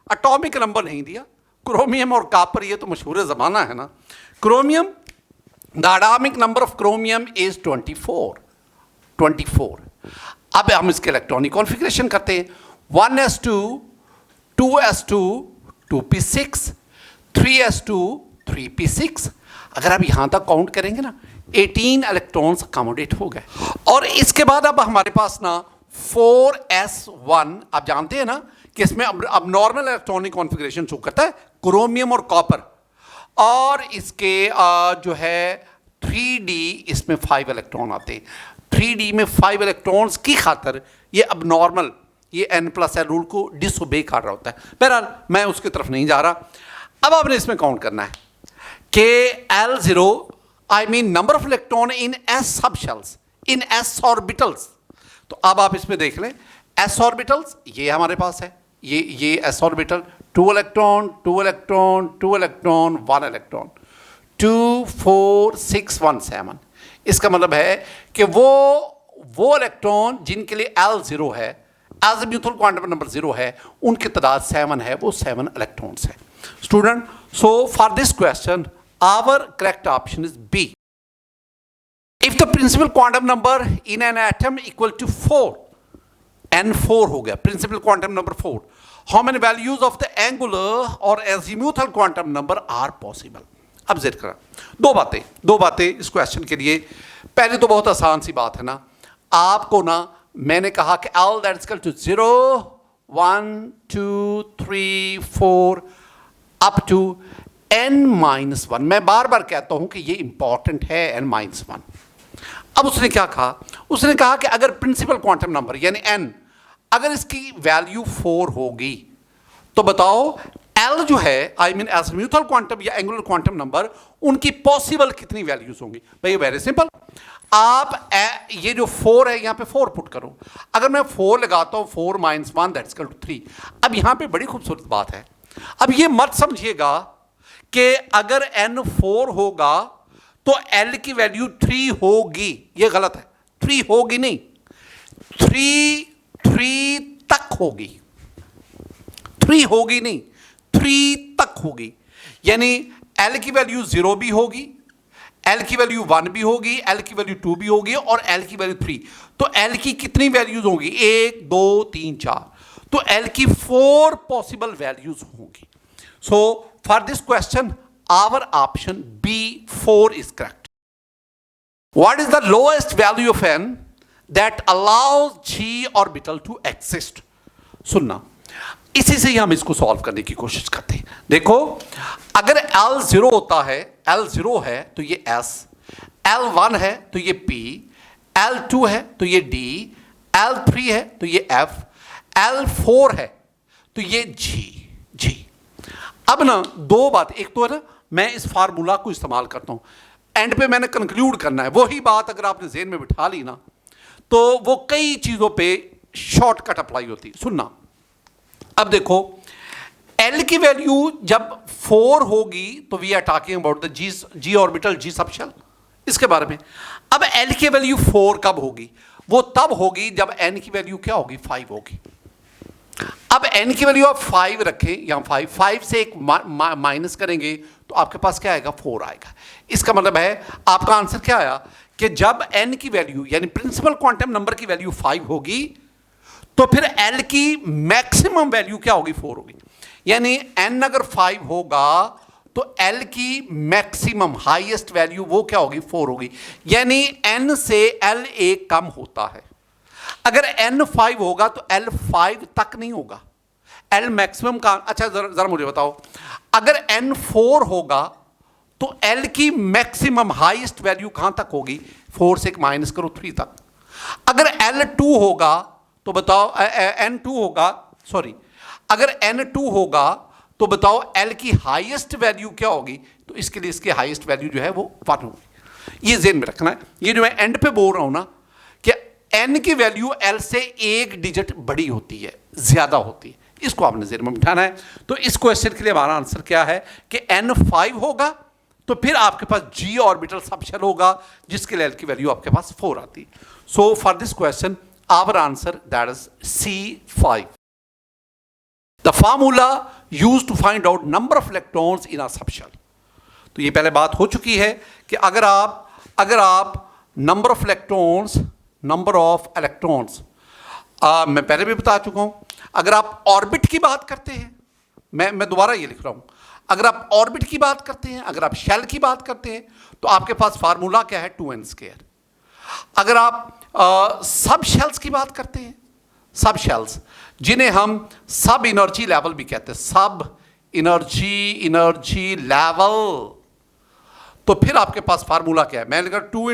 एटॉमिक नंबर नहीं दिया। क्रोमियम और कॉपर, ये तो मशहूर जमाना है ना। Chromium, the atomic number of chromium is 24। अब हम इसके इलेक्ट्रॉनिक कॉन्फ़िगरेशन करते हैं। 1s2 2s2 2p6 3s2 3p6। अगर आप यहां तक काउंट करेंगे ना, 18 इलेक्ट्रॉन्स अकोमोडेट हो गए। और इसके बाद अब हमारे पास ना 4s1, आप जानते हैं ना कि इसमें अब नॉर्मल इलेक्ट्रॉनिक कॉन्फ़िगरेशन शो करता है, क्रोमियम और कॉपर, और इसके जो है 3D, इसमें 5 इलेक्ट्रॉन आते हैं। 3D में 5 इलेक्ट्रॉन्स की खातर ये अब नॉर्मल, ये n+l रूल को डिसोबे कर रहा होता है। बहरहाल मैं उसकी तरफ नहीं जा रहा। अब आपने इसमें काउंट करना है कि L0, I mean number of electron in s सब शेल्स, इन s ऑर्बिटल्स। तो अब आप इसमें देख लें, s ऑर्बिटल्स ये हमारे पास है, ये s orbital, 2 electron 2 electron 2 electron 1 electron, 2 4 6 1 7। इसका मतलब है कि वो इलेक्ट्रॉन जिनके लिए L0 है, एज़ीमुथल क्वांटम नंबर 0 है, उनकी तादाद 7 है, वो 7 इलेक्ट्रॉन्स है। Student, so for this question our correct option is B. If the principal quantum number in an atom equal to 4, n4 हो गया, principal quantum number 4, how many values of the angular or azimuthal quantum number are possible? अब जिक्र करा दो बातें इस question के लिए। पहले तो बहुत आसान सी बात है ना, आपको ना मैंने कहा कि L that is equal to 0 1 2 3 4 up to n-1। मैं बार बार कहता हूं कि ये इंपॉर्टेंट है, n-1। अब उसने क्या कहा? उसने कहा कि अगर प्रिंसिपल क्वांटम नंबर यानी n, अगर इसकी वैल्यू 4 होगी तो बताओ L जो है, आई मीन एज़ीमुथल क्वांटम या एंगुलर क्वांटम नंबर, उनकी पॉसिबल कितनी वैल्यूज होंगी? भाई वेरी सिंपल, आप ये जो 4 है यहां पे 4 पुट करो। अगर मैं 4 लगाता हूं, 4 - 1 दैट्स इक्वल टू 3। अब यहां पे बड़ी खूबसूरत बात है, अब ये मत समझिएगा कि अगर n 4 होगा तो L की वैल्यू 3 होगी, ये गलत है। 3 होगी नहीं, 3 तक होगी, 3 होगी नहीं, 3 तक होगी। यानी L की वैल्यू 0 भी होगी, L की वैल्यू 1 भी होगी, L की वैल्यू 2 भी होगी, और L की वैल्यू 3। तो L की कितनी वैल्यूज होंगी? 1 2 3 4। तो L की 4 पॉसिबल वैल्यूज होंगी। So for this question our option B 4 is correct. What is the lowest value of n that allows G orbital to exist? सुनना, इसी से ही हम इसको सॉल्व करने की कोशिश करते हैं। देखो, अगर L0 होता है, L0 है तो ये S, L1 है तो ये P, L2 है तो ये D, L3 है तो ये F, L4 है तो ये G। अब ना दो बात, एक तो है ना मैं इस फार्मूला को इस्तेमाल करता हूं, एंड पे मैंने कंक्लूड करना है। वही बात अगर आपने ज़हन में बिठा ली ना तो वो कई चीज़ों पे शॉर्टकट अप्लाई होती है। सुनना, अब देखो L की वैल्यू जब 4 होगी तो we are talking about the G orbital, G sub shell, इसके बारे में। अब L की वैल्यू 4 कब होगी? वो तब होगी जब n की वैल्यू क्या होगी? 5 होगी। अब n की वैल्यू आप 5 रखें, यहां 5 से एक माइनस करेंगे तो आपके पास क्या आएगा? 4 आएगा। इसका मतलब है आपका आंसर क्या आया कि जब n की वैल्यू यानी प्रिंसिपल क्वांटम नंबर की वैल्यू 5 होगी तो फिर L की मैक्सिमम वैल्यू क्या होगी? 4 होगी। यानी n अगर 5 होगा तो L की मैक्सिमम हाईएस्ट वैल्यू वो क्या होगी, 4 होगी। यानी N से L एक कम होता है। अगर N 5 होगा तो L 5 तक नहीं होगा, L मैक्सिमम का। अच्छा जरा मुझे बताओ, अगर N 4 होगा तो L की मैक्सिमम हाईएस्ट वैल्यू कहां तक होगी, 4 से माइनस करो 3 तक। अगर L 2 होगा तो बताओ, N 2 होगा, सॉरी, अगर N 2 होगा तो बताओ L की हाईएस्ट वैल्यू क्या होगी, तो इसके लिए इसकी हाईएस्ट वैल्यू जो है वो 1 होगी। ये ज़हन में रखना है। ये जो मैं एंड पे बोल रहा हूं ना कि N की वैल्यू L से एक डिजिट बड़ी होती है, ज्यादा होती है, इसको आपने ज़हन में बिठाना है। तो इस क्वेश्चन के लिए हमारा आंसर क्या है कि N 5 होगा तो फिर आपके पास G ऑर्बिटल सबशेल होगा जिसके लिए L की वैल्यू आपके पास 4 आती है। So for this question our answer that is C5। The formula used to find out number of electrons in a subshell। तो ये पहले बात हो चुकी है कि अगर आप नंबर ऑफ इलेक्ट्रॉन्स मैं पहले भी बता चुका हूं, अगर आप ऑर्बिट की बात करते हैं, मैं दोबारा ये लिख रहा हूं, अगर आप ऑर्बिट की बात करते हैं, अगर आप शेल की बात करते हैं तो आपके पास फार्मूला क्या है, 2n²। अगर आप सब शेल्स की बात करते हैं, सब शेल्स जिन्हें हम सब एनर्जी लेवल भी कहते हैं, सब एनर्जी लेवल, तो फिर आपके पास फार्मूला क्या है, मैं लिखा 2 ×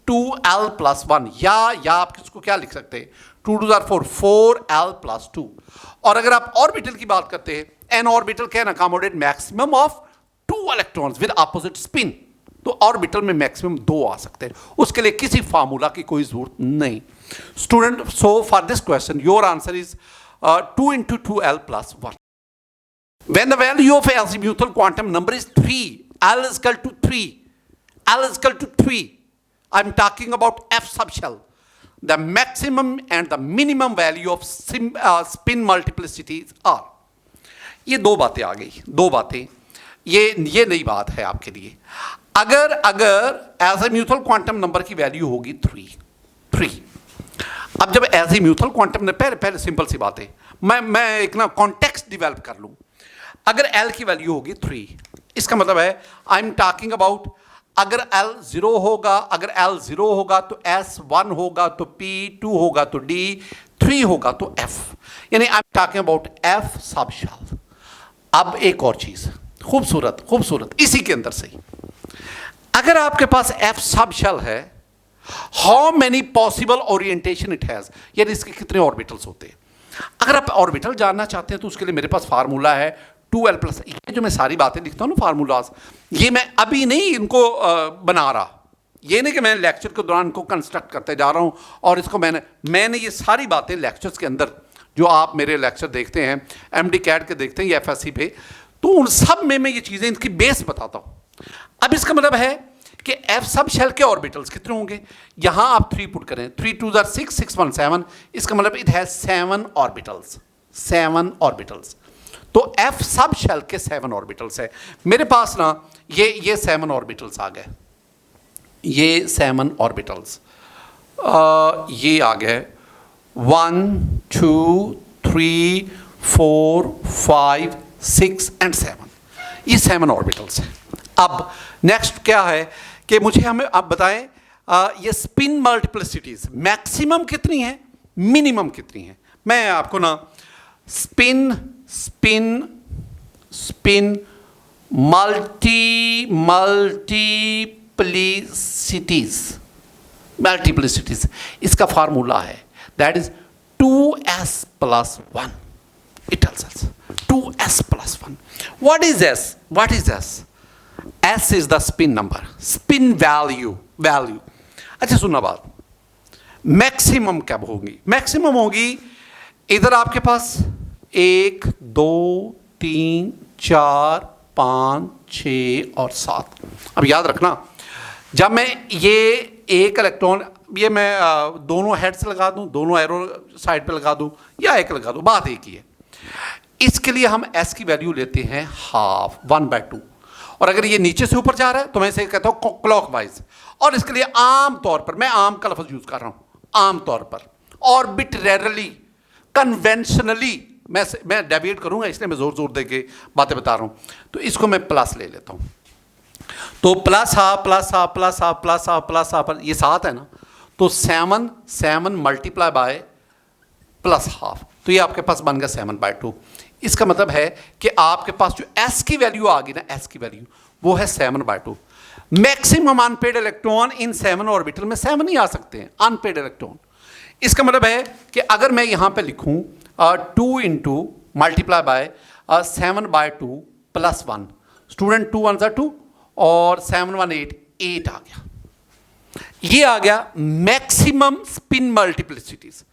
2l+1, या आप किसको क्या लिख सकते हैं, 2 × 4 4l+2। और अगर आप ऑर्बिटल की बात करते हैं, N orbital can accommodate maximum of 2 electrons with opposite spin, तो ऑर्बिटल में मैक्सिमम 2 आ सकते हैं, उसके लिए किसी फार्मूला की कोई जरूरत नहीं। Student, so for this question your answer is 2 × 2l+1। When the value of a azimuthal quantum number is 3, L is equal to 3, L is equal to 3, I'm talking about F subshell, the maximum and the minimum value of spin multiplicities are। ये दो बातें आ गई, दो बातें, ये नई बात है आपके लिए। अगर एजीम्यूथल क्वांटम नंबर की वैल्यू होगी 3, अब जब एजीम्यूथल क्वांटम ने पहले सिंपल सी बात है, मैं एक ना कॉन्टेक्स्ट डेवलप कर लूं। अगर L की वैल्यू होगी 3, इसका मतलब है आई एम टॉकिंग अबाउट, अगर L 0 होगा तो S 1 होगा तो P 2 होगा तो D 3 होगा तो F, यानी आई am talking about F subshell. अब एक और चीज खूबसूरत इसी के अंदर से, अगर आपके पास F सबशेल है, how many possible orientation it has, यानी इसके कितने ऑर्बिटल्स होते हैं। अगर आप ऑर्बिटल जानना चाहते हैं तो उसके लिए मेरे पास फार्मूला है 2l+। ये जो मैं सारी बातें लिखता हूं ना फार्मूलाज, ये मैं अभी नहीं इनको बना रहा, ये नहीं कि मैं लेक्चर के दौरान इनको कंस्ट्रक्ट करते जा रहा हूं और इसको मैंने ये सारी बातें लेक्चर्स के अंदर, जो आप मेरे लेक्चर देखते हैं MD CAT के देखते हैं या FSC पे, तो उन सब में मैं ये चीज़ें इनकी बेस बताता हूं। अब इसका मतलब है कि F सब शेल के ऑर्बिटल्स कितने होंगे, यहां आप 3 पुट करें, 3 × 2 = 6, 6 × 1 = 7, इसका मतलब इट हैज 7 ऑर्बिटल्स। तो F सब शेल के 7 ऑर्बिटल्स है। मेरे पास ना ये 7 ऑर्बिटल्स आ गए, ये 7 ऑर्बिटल्स ये आ गए 1 2 3 4 5 6 and 7, ये 7 ऑर्बिटल्स हैं। अब नेक्स्ट क्या है कि मुझे हमें आप बताएं ये स्पिन मल्टीप्लिसिटीज मैक्सिमम कितनी है, मिनिमम कितनी है। मैं आपको ना स्पिन मल्टीप्लिसिटीज इसका फार्मूला है, that is 2s+1। It tells us 2s+1. What is S? S is the spin number, spin value। अच्छा सुनना बात, मैक्सिमम कब होगी, मैक्सिमम होगी इधर आपके पास 1 2 3 4 5 6 और 7। अब याद रखना, जब मैं ये एक इलेक्ट्रॉन, ये मैं दोनों हेड से लगा दूं, दोनों एरो साइड पे लगा दूं या एक लगा दूं, बात एक ही है। इसके लिए हम S की वैल्यू लेते हैं हाफ, 1/2, और अगर ये नीचे से ऊपर जा रहा है तो मैं इसे कहता हूं क्लॉकवाइज। और इसके लिए आम तौर पर, मैं आम का लफ्ज यूज कर रहा हूं, आम तौर पर, ऑर्बिट्रेरली, कन्वेंशनली मैं डेविएट करूँगा, इसलिए मैं ज़ोर दे के बातें बता रहा हूँ। तो इसको मैं प्लस ले लेता हूँ, तो plus half plus half plus half plus half plus half, ये 7 है ना, तो 7 मल्टीप्लाई बाय प्लस हाफ, तो ये आपके पास बन गया 7/2। इसका मतलब है कि आपके पास जो एस की वैल्यू आ गई ना, एस की वैल्यू वो है 7/2। Maximum unpaired electron in 7 orbital में 7 ही आ सकते हैं अनपेड इलेक्ट्रॉन। इसका मतलब है कि अगर मैं यहाँ पे लिखूँ 2 into multiply by 7/2 plus 1, student 2 1 2 और 7 1 8 आ गया। ये आ गया maximum spin multiplicities.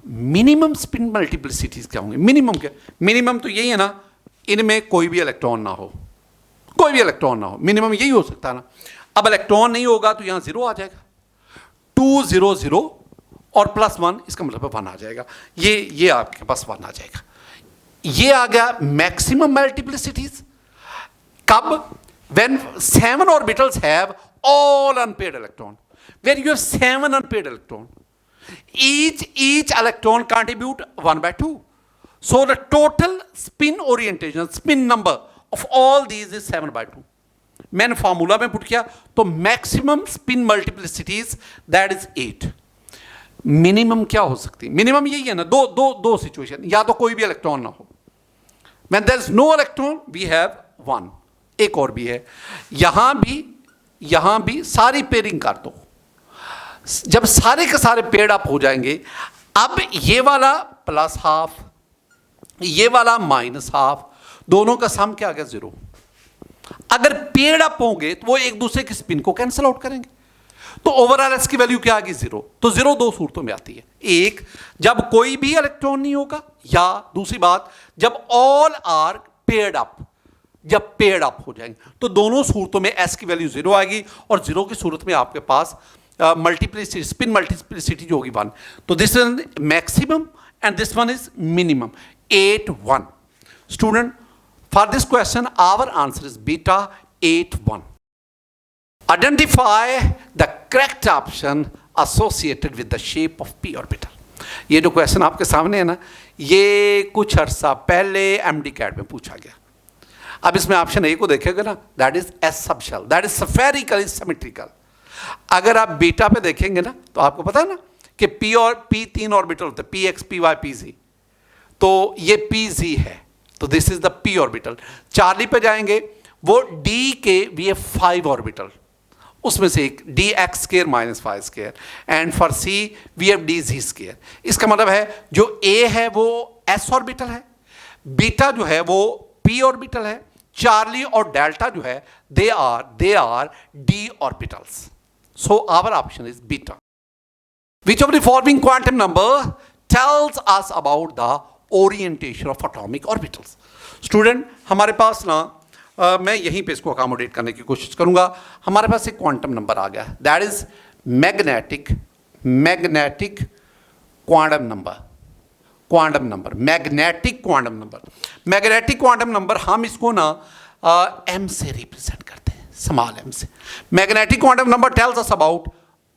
Minimum spin multiplicities क्या होंगे? मिनिमम क्या? मिनिमम तो यही है ना, इनमें कोई भी इलेक्ट्रॉन ना हो, कोई भी इलेक्ट्रॉन ना हो, मिनिमम यही हो सकता है ना। अब इलेक्ट्रॉन नहीं होगा तो यहां 0 आ जाएगा, 2 0 0 और प्लस 1, इसका मतलब 1 आ जाएगा। ये आपके पास 1 आ जाएगा। ये आ गया मैक्सिमम मल्टीप्लिसिटीज। कब? when 7 orbitals have all unpaired electron, where you have 7 unpaired electron, each electron contribute 1/2, so the total spin orientation, spin number of all these is 7/2. मैंने फार्मूला में पुट किया तो maximum spin multiplicities that is 8। Minimum क्या हो सकती है? Minimum यही है ना, दो सिचुएशन, या तो कोई भी इलेक्ट्रॉन ना हो, when there is no electron we have 1। एक और भी है, यहां भी सारी पेयरिंग कर दो। जब सारे के सारे पेड अप हो जाएंगे, अब ये वाला प्लस हाफ, ये वाला माइनस हाफ, दोनों का सम क्या आ गया? 0। अगर पेड अप होंगे तो वो एक दूसरे की स्पिन को कैंसिल आउट करेंगे, तो ओवरऑल एस की वैल्यू क्या आ गई? 0। तो 0 दो सूरतों में आती है, एक जब कोई भी इलेक्ट्रॉन नहीं होगा, या दूसरी बात जब ऑल आर पेड अप, जब पेड अप हो जाएंगे। तो दोनों सूरतों में एस की वैल्यू 0 आएगी, और 0 की सूरत में आपके पास मल्टीप्लिसिटी, स्पिन मल्टीप्लिसिटी जो होगी 1। तो this is maximum and this one is minimum, 8 1। Student, for this question our answer is beta 8 1। Identify the correct option associated with the shape of P orbital. ये जो क्वेश्चन आपके सामने है ना, ये कुछ अर्सा पहले एमडी कैट में पूछा गया। अब इसमें ऑप्शन ए को देखेगा ना, that is S subshell, that is spherical symmetrical. अगर आप बीटा पे देखेंगे ना, तो आपको पता है ना कि पी और पी 3 ऑर्बिटल होते हैं, P X P Y P Z, तो ये पी जी है, तो this is the P orbital. Charlie पे जाएंगे, वो डी के वी हैव 5 ऑर्बिटल, उसमें से एक D X square minus 5 square, and for C we have D Z square. इसका मतलब है जो ए है वो एस ऑर्बिटल है, बीटा जो है वो पी ऑर्बिटल है, चार्ली और डेल्टा जो है they are D orbitals. So our option is beta. Which of the following quantum number tells us about the orientation of atomic orbitals? Student, हमारे पास ना मैं यहीं पे इसको अकोमोडेट करने की कोशिश करूंगा। हमारे पास एक क्वांटम नंबर आ गया, that is magnetic quantum number, magnetic quantum number हम इसको ना एम से रिप्रेजेंट करते हैं, स्मॉल एम से। Magnetic quantum number tells us about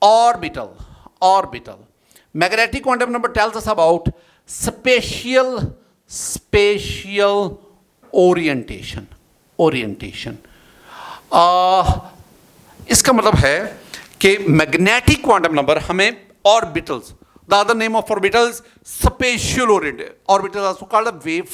orbital. Magnetic quantum number tells us about spatial orientation. इसका मतलब है कि मैग्नेटिक क्वांटम नंबर हमें orbitals, the other name of orbitals spatial oriented, orbital also called a wave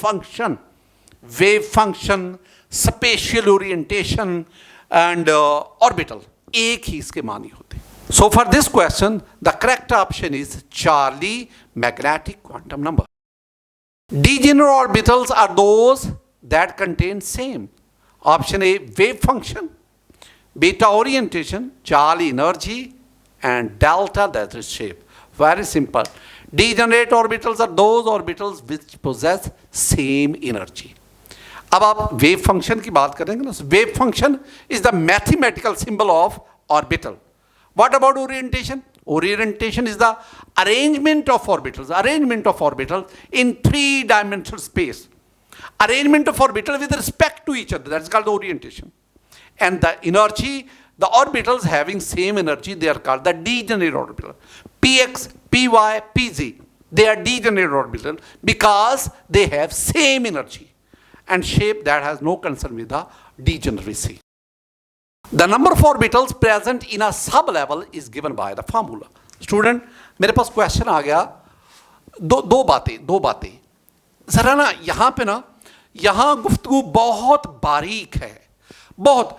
function, spatial orientation and orbital, एक ही इसके मानी होते हैं। So for this question, the correct option is Charlie magnetic quantum number. Degenerate orbitals are those that contain same. Option A, wave function, beta orientation, Charlie energy, and delta, that is shape. Very simple. Degenerate orbitals are those orbitals which possess same energy. अब आप wave function की बात करेंगे ना, wave function is the mathematical symbol of orbital. What about orientation? Orientation is the arrangement of orbitals in 3-dimensional space. Arrangement of orbitals with respect to each other, that's called the orientation. And the energy, the orbitals having same energy, they are called the degenerate orbital. Px, Py, Pz, they are degenerate orbital because they have same energy and shape that has no concern with the degeneracy. The number of orbitals present in a sub-level is given by the formula. Student, मेरे पास question आ गया, दो बातें जरा ना यहाँ पे ना, यहाँ गुफ्तगू बहुत बारीक है, बहुत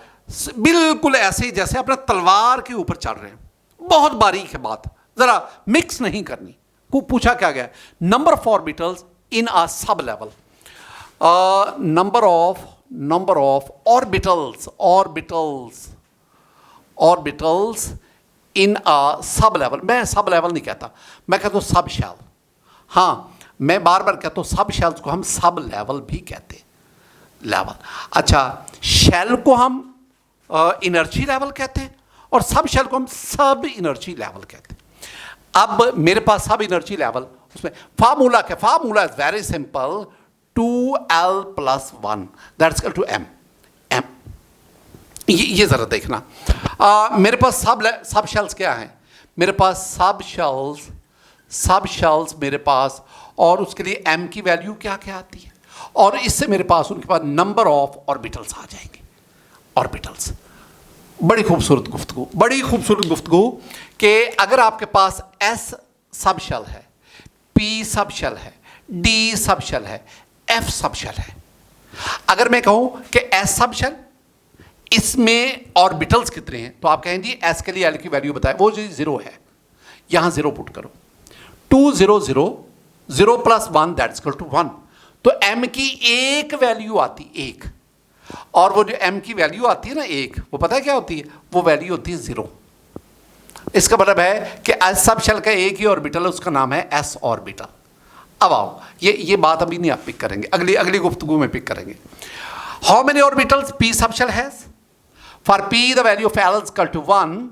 बिल्कुल ऐसे जैसे अपना तलवार के ऊपर चल रहे हैं, बहुत बारीक है बात, जरा मिक्स नहीं करनी। को पूछा क्या गया, number of orbitals in a sublevel, number of orbitals in a sublevel. मैं सब लेवल नहीं कहता, मैं कहता हूँ सब शेल। हाँ, मैं बार बार कहता हूँ सब शेल्स को हम सब लेवल भी कहते हैं, लेवल। अच्छा, शेल को हम इनर्जी लेवल कहते हैं और सब शेल को हम सब इनर्जी लेवल कहते हैं। अब मेरे पास सब इनर्जी लेवल, उसमें फार्मूला क्या, formula is very simple, 2L + 1 that's equal to M। ये जरा देखना, मेरे पास सब शेल्स क्या हैं, मेरे पास सब शेल्स मेरे पास, और उसके लिए M की वैल्यू क्या क्या आती है, और इससे मेरे पास उनके पास नंबर ऑफ ऑर्बिटल्स आ जाएंगे। ऑर्बिटल्स, बड़ी खूबसूरत गुफ्तगू कि अगर आपके पास S सब शेल है, P सब शेल है, D सब शेल है, F सब शेल है, अगर मैं कहूं कि S सब शेल, इसमें ऑर्बिटल्स कितने हैं, तो आप कहेंगे S के लिए L की वैल्यू बताएं, वो जो 0 है, यहां 0 पुट करो, 2 0 0 0 + 1 दैट्स इक्वल टू 1। तो M की एक वैल्यू आती, एक, और वो जो M की वैल्यू आती है ना एक, वो पता है क्या होती है, वो वैल्यू होती है 0। इसका मतलब है कि S सब शेल का एक ही ऑर्बिटल है, उसका नाम है S ऑर्बिटल। अब आओ, ये बात अभी नहीं आप पिक करेंगे, अगली गुफ्तगू में पिक करेंगे। How many orbitals P sub shell has? For P the value of L is equal to 1,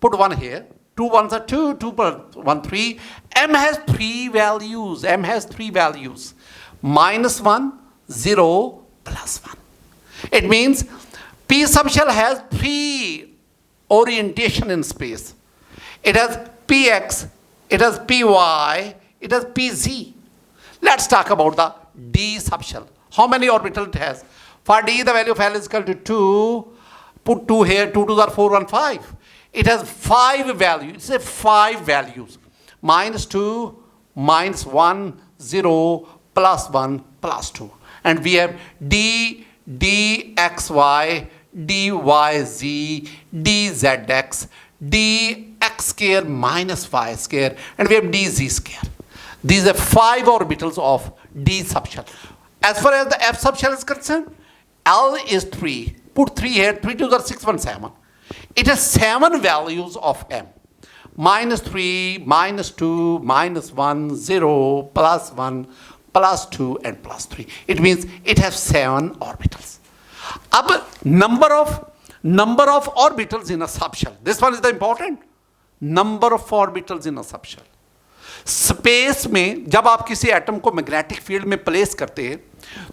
put 1 here, 2 1s are 2, 2 + 1 3. M has three values, -1, 0, +1. It means P sub shell has three orientation in space. It has Px, it has Py, it has Pz. Let's talk about the D sub shell. How many orbitals it has? For D, the value of L is equal to 2. Put 2 here, 2 2s are 4, 1 5. It has 5 values. It's a 5 values. -2, -1, 0, +1, +2. And we have D, dxy, dyz, dzx, dx square minus y square, and we have dz square. These are 5 orbitals of D subshell. As far as the F subshell is concerned, L is 3. Put 3 here, 3 2s are 6, 1 7. It has 7 values of M. -3, -2, -1, 0, +1, +2, and +3. It means it has 7 orbitals. Ab number of orbitals in a subshell. This one is the important. Number of orbitals in a subshell. Space में जब आप किसी atom को magnetic field में place करते हैं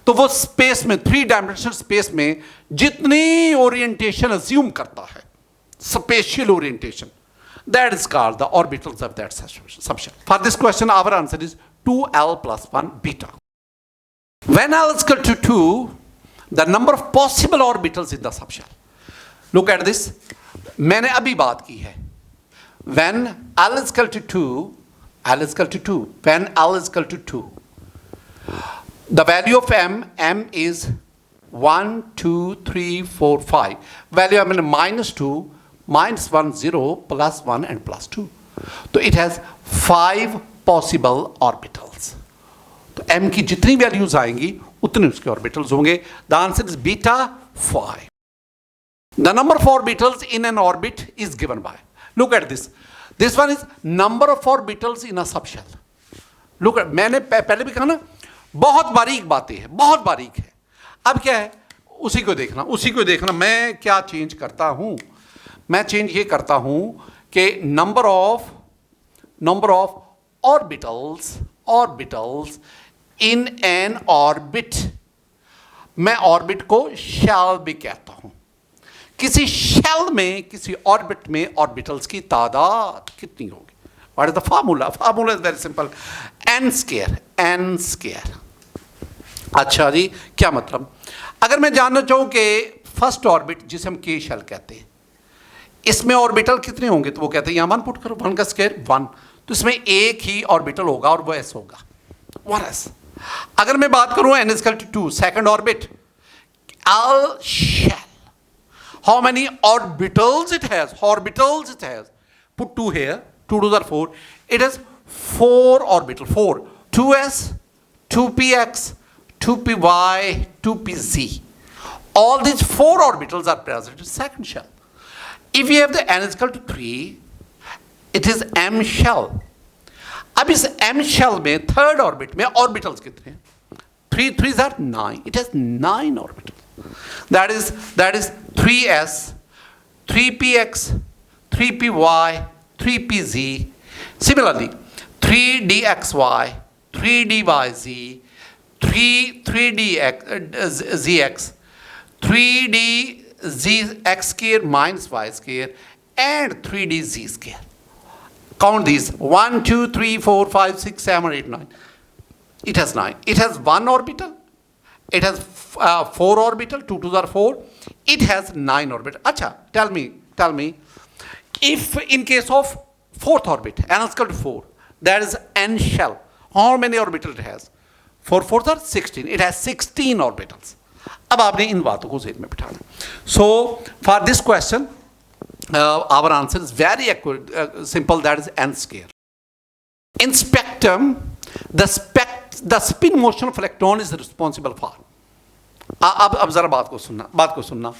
तो वो स्पेस में 3 डायमेंशनल स्पेस में जितनी ओरिएंटेशन अज्यूम करता है, spatial orientation, that is called the orbitals of that subshell. For this question our answer is 2L + 1 beta. When L is equal to 2, the number of possible orbitals in the subshell. Look at this. मैंने अभी बात की है. When L is equal to 2, when L is equal to 2, the value of M is 1, 2, 3, 4, 5. Value of M is -2, -1, 0, +1, and +2. So it has 5 possible orbitals. तो M की जितनी values आएंगी उतने उसके ऑर्बिटल्स होंगे. The answer is beta 5. The number of orbitals in an orbit is given by. Look at this. This one is number of orbitals in a subshell. Look at, मैंने पहले भी कहा ना, बहुत बारीक बातें हैं, बहुत बारीक है. अब क्या है, उसी को देखना. मैं क्या चेंज करता हूं, मैं चेंज ये करता हूं कि number of orbitals in N orbit, मैं ऑर्बिट को शेल भी कहता हूं. किसी शेल में, किसी ऑर्बिट में ऑर्बिटल्स की तादाद कितनी होगी, what is the formula? Formula is very simple, N square, N square. अच्छा जी, क्या मतलब? अगर मैं जानना चाहूं कि फर्स्ट ऑर्बिट जिसे हम के शेल कहते हैं, इसमें ऑर्बिटल कितने होंगे, तो वो कहते हैं यहां 1 पुट करो, 1 का स्क्वायर 1, तो इसमें एक ही ऑर्बिटल होगा और वो एस होगा, 1s। अगर मैं बात करूं n is equal to 2, second orbit, L shell, how many orbitals it has? Orbitals it has. Put 2 here, 2 2s are 4. It has 4 orbitals, 4. 2s, 2px, 2py, 2pz. All these 4 orbitals are present in second shell. If you have the n is equal to 3, it is m shell. अब इस m shell में third orbit में orbitals कितने हैं? 3 3s are 9. It has 9 orbitals. That is 3s, 3px, 3py, 3pz. Similarly, 3dxy, 3dyz, 3dxzx, 3dzx square minus y square, and 3dz square. Count these: 1 2 3 4 5 6 7 8 9. It has 9. It has 1 orbital. It has 4 orbital. 2 2s are 4. It has 9 orbital. Acha, tell me, if in case of fourth orbit, n is equal to 4, that is n shell. How many orbitals it has? 4 4s are 16. It has 16 orbitals. अब आपने इन बातों को ज़हन में बिठाना. So for this question, our answer is very simple. That is n square. In spectrum, the spin motion of electron is responsible for. अब जरा बात को सुनना.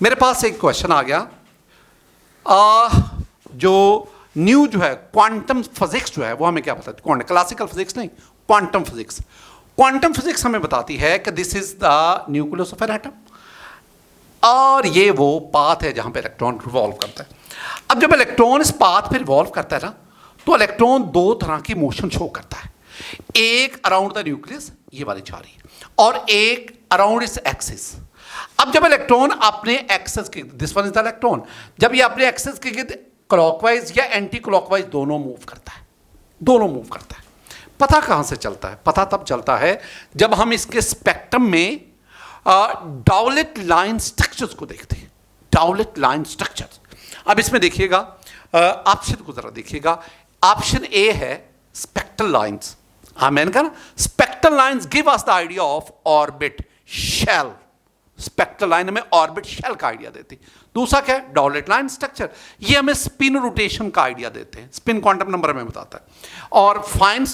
मेरे पास एक क्वेश्चन आ गया, जो न्यू जो है क्वांटम फिजिक्स जो है वो हमें क्या बताती है? क्लासिकल फिजिक्स नहीं, क्वांटम फिजिक्स. क्वांटम फिजिक्स हमें बताती है कि this is the nucleus of an atom, और ये वो पाथ है जहां पे इलेक्ट्रॉन रिवॉल्व करता है. अब जब इलेक्ट्रॉन इस पाथ पे रिवॉल्व करता है ना, तो इलेक्ट्रॉन दो तरह की मोशन शो करता है. एक अराउंड द न्यूक्लियस, ये वाली जा रही है, और एक अराउंड इट्स एक्सिस. अब जब इलेक्ट्रॉन अपने एक्सिस के, this one is the electron, जब ये अपने एक्सिस के गिर्द क्लॉकवाइज या एंटी क्लॉकवाइज दोनों मूव करता है. पता कहां से चलता है? पता तब चलता है जब हम इसके स्पेक्ट्रम में डाउलेट लाइन स्ट्रक्चर्स को देखते हैं. डाउलेट लाइन स्ट्रक्चर्स. अब इसमें देखिएगा, ऑप्शन को जरा देखिएगा. ऑप्शन ए है स्पेक्ट्रल लाइंस. हाँ, मैंने कहा ना, spectral lines give us the idea of orbit shell. Spectral line हमें ऑर्बिट शेल का आइडिया देती. दूसरा क्या है? Doublet line structure. ये हमें स्पिन रोटेशन का आइडिया देते हैं. स्पिन क्वांटम नंबर हमें बताता है. और फाइन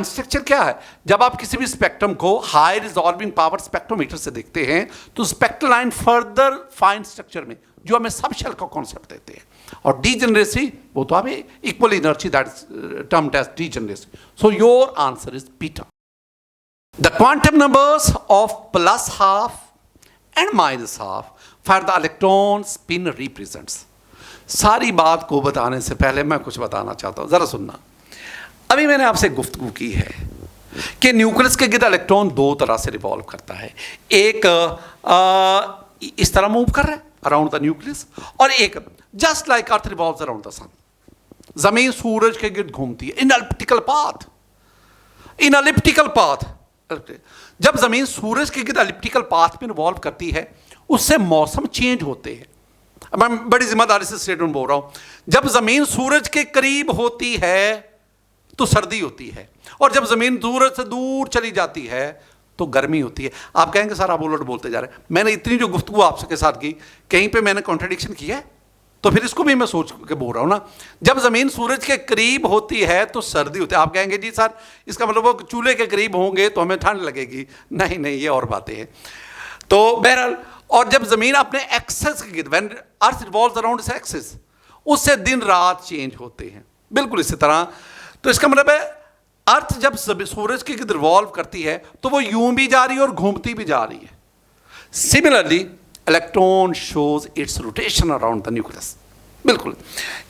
स्ट्रक्चर क्या है? जब आप किसी भी स्पेक्ट्रम को हाई रिजॉल्विंग पावर स्पेक्ट्रोमीटर से देखते हैं, तो spectral line further fine structure में जो हमें सब शेल का कॉन्सेप्ट देते हैं. और डीजेनरेसी, वो तो हमें equal energy, that is termed as degeneracy. So your answer is beta. The quantum numbers of plus half and minus half for the electron spin represents. सारी बात को बताने से पहले मैं कुछ बताना चाहता हूं, जरा सुनना. अभी मैंने आपसे गुफ्तगू की है कि न्यूक्लियस के गिर्द इलेक्ट्रॉन दो तरह से रिवॉल्व करता है. एक इस तरह मूव कर रहा है अराउंड द न्यूक्लियस, और एक just like earth revolves around the sun. जमीन सूरज के गिर्द घूमती है इन एलिप्टिकल पाथ. जब जमीन सूरज के गिर्द एलिप्टिकल पाथ में रिवॉल्व करती है, उससे मौसम चेंज होते हैं. अब मैं बड़ी जिम्मेदारी से स्टेटमेंट बोल रहा हूं. जब जमीन सूरज के करीब होती है तो सर्दी होती है, और जब जमीन सूरज से दूर चली जाती है तो गर्मी होती है. आप कहेंगे सर आप उलट बोलते जा रहे हैं. मैंने इतनी जो गुफ्तगू आपके साथ की, कहीं पे मैंने कॉन्ट्रडिक्शन किया है? तो फिर इसको भी मैं सोच के बोल रहा हूं ना. जब जमीन सूरज के करीब होती है तो सर्दी होती है. आप कहेंगे जी सर इसका मतलब वो चूल्हे के करीब होंगे तो हमें ठंड लगेगी. नहीं, ये और बातें हैं. तो बहरहाल, और जब जमीन अपने एक्सेस के गिर्द, when earth revolves around its axis, उससे दिन रात चेंज होते हैं. बिल्कुल इसी तरह. तो इसका मतलब है अर्थ जब सूरज के गिर्द रिवॉल्व करती है तो वो यूं भी जा रही है और घूमती भी जा रही है. Similarly electron shows it's rotation around the nucleus. बिल्कुल.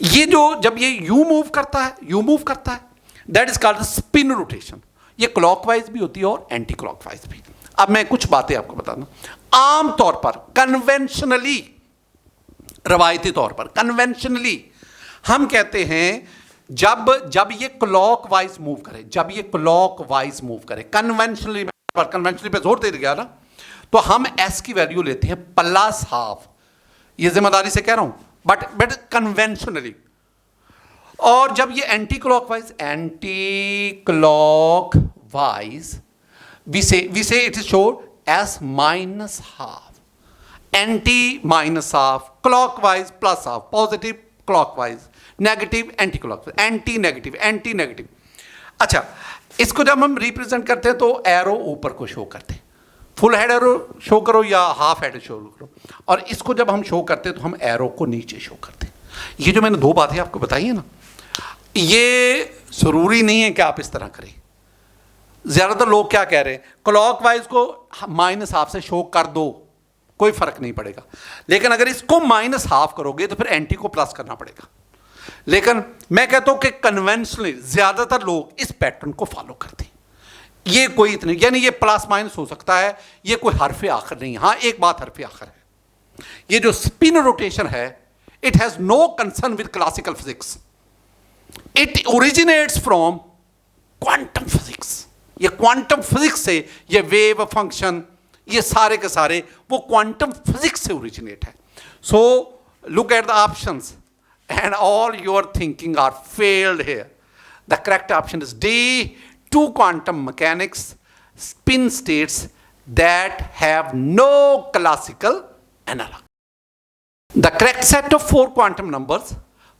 ये जो जब ये यूं मूव करता है, that is called spin rotation. ये क्लॉकवाइज भी होती है और एंटी क्लॉकवाइज भी. अब मैं कुछ बातें आपको बताना. आमतौर पर कन्वेंशनली, रवायती तौर पर कन्वेंशनली हम कहते हैं जब ये क्लॉकवाइज मूव करे, जब ये क्लॉकवाइज मूव करे, कन्वेंशनली पे जोर दे गया ना, तो हम एस की वैल्यू लेते हैं प्लस हाफ। ये जिम्मेदारी से कह रहा हूं, बट कन्वेंशनली। और जब ये एंटी क्लॉकवाइज वी से it is showed S minus half, anti minus half, clockwise plus half, positive clockwise, negative anti clockwise, anti negative. अच्छा, इसको जब हम रिप्रेजेंट करते हैं तो एरो ऊपर को शो करते हैं, फुल हेड एरो शो करो या हाफ हेड शो करो, और इसको जब हम शो करते हैं तो हम एरो को नीचे शो करते हैं। ये जो मैंने दो बातें आपको बताई है ना, ये जरूरी नहीं है कि आप इस तरह करें। ज्यादातर लोग क्या कह रहे हैं, क्लॉकवाइज को माइनस हाफ से शो कर दो, कोई फर्क नहीं पड़ेगा। लेकिन अगर इसको माइनस हाफ करोगे तो फिर एंटी को प्लस करना पड़ेगा। लेकिन मैं कहता हूं कि कन्वेंशनली ज्यादातर लोग इस पैटर्न को फॉलो करते हैं। ये कोई इतनी, यानी ये प्लस माइनस हो सकता है, ये कोई हरफ आखिर नहीं है। हाँ, एक बात हरफ आखिर है, ये जो स्पिन रोटेशन है, it has no concern with classical physics, it originates from quantum physics. ये क्वांटम फिजिक्स से, ये वेव फंक्शन, ये सारे के सारे वो क्वांटम फिजिक्स से ओरिजिनेट है। So look at the options and all your thinking are failed here. The correct option is D, two quantum mechanics, spin states that have no classical analog. The correct set of four quantum numbers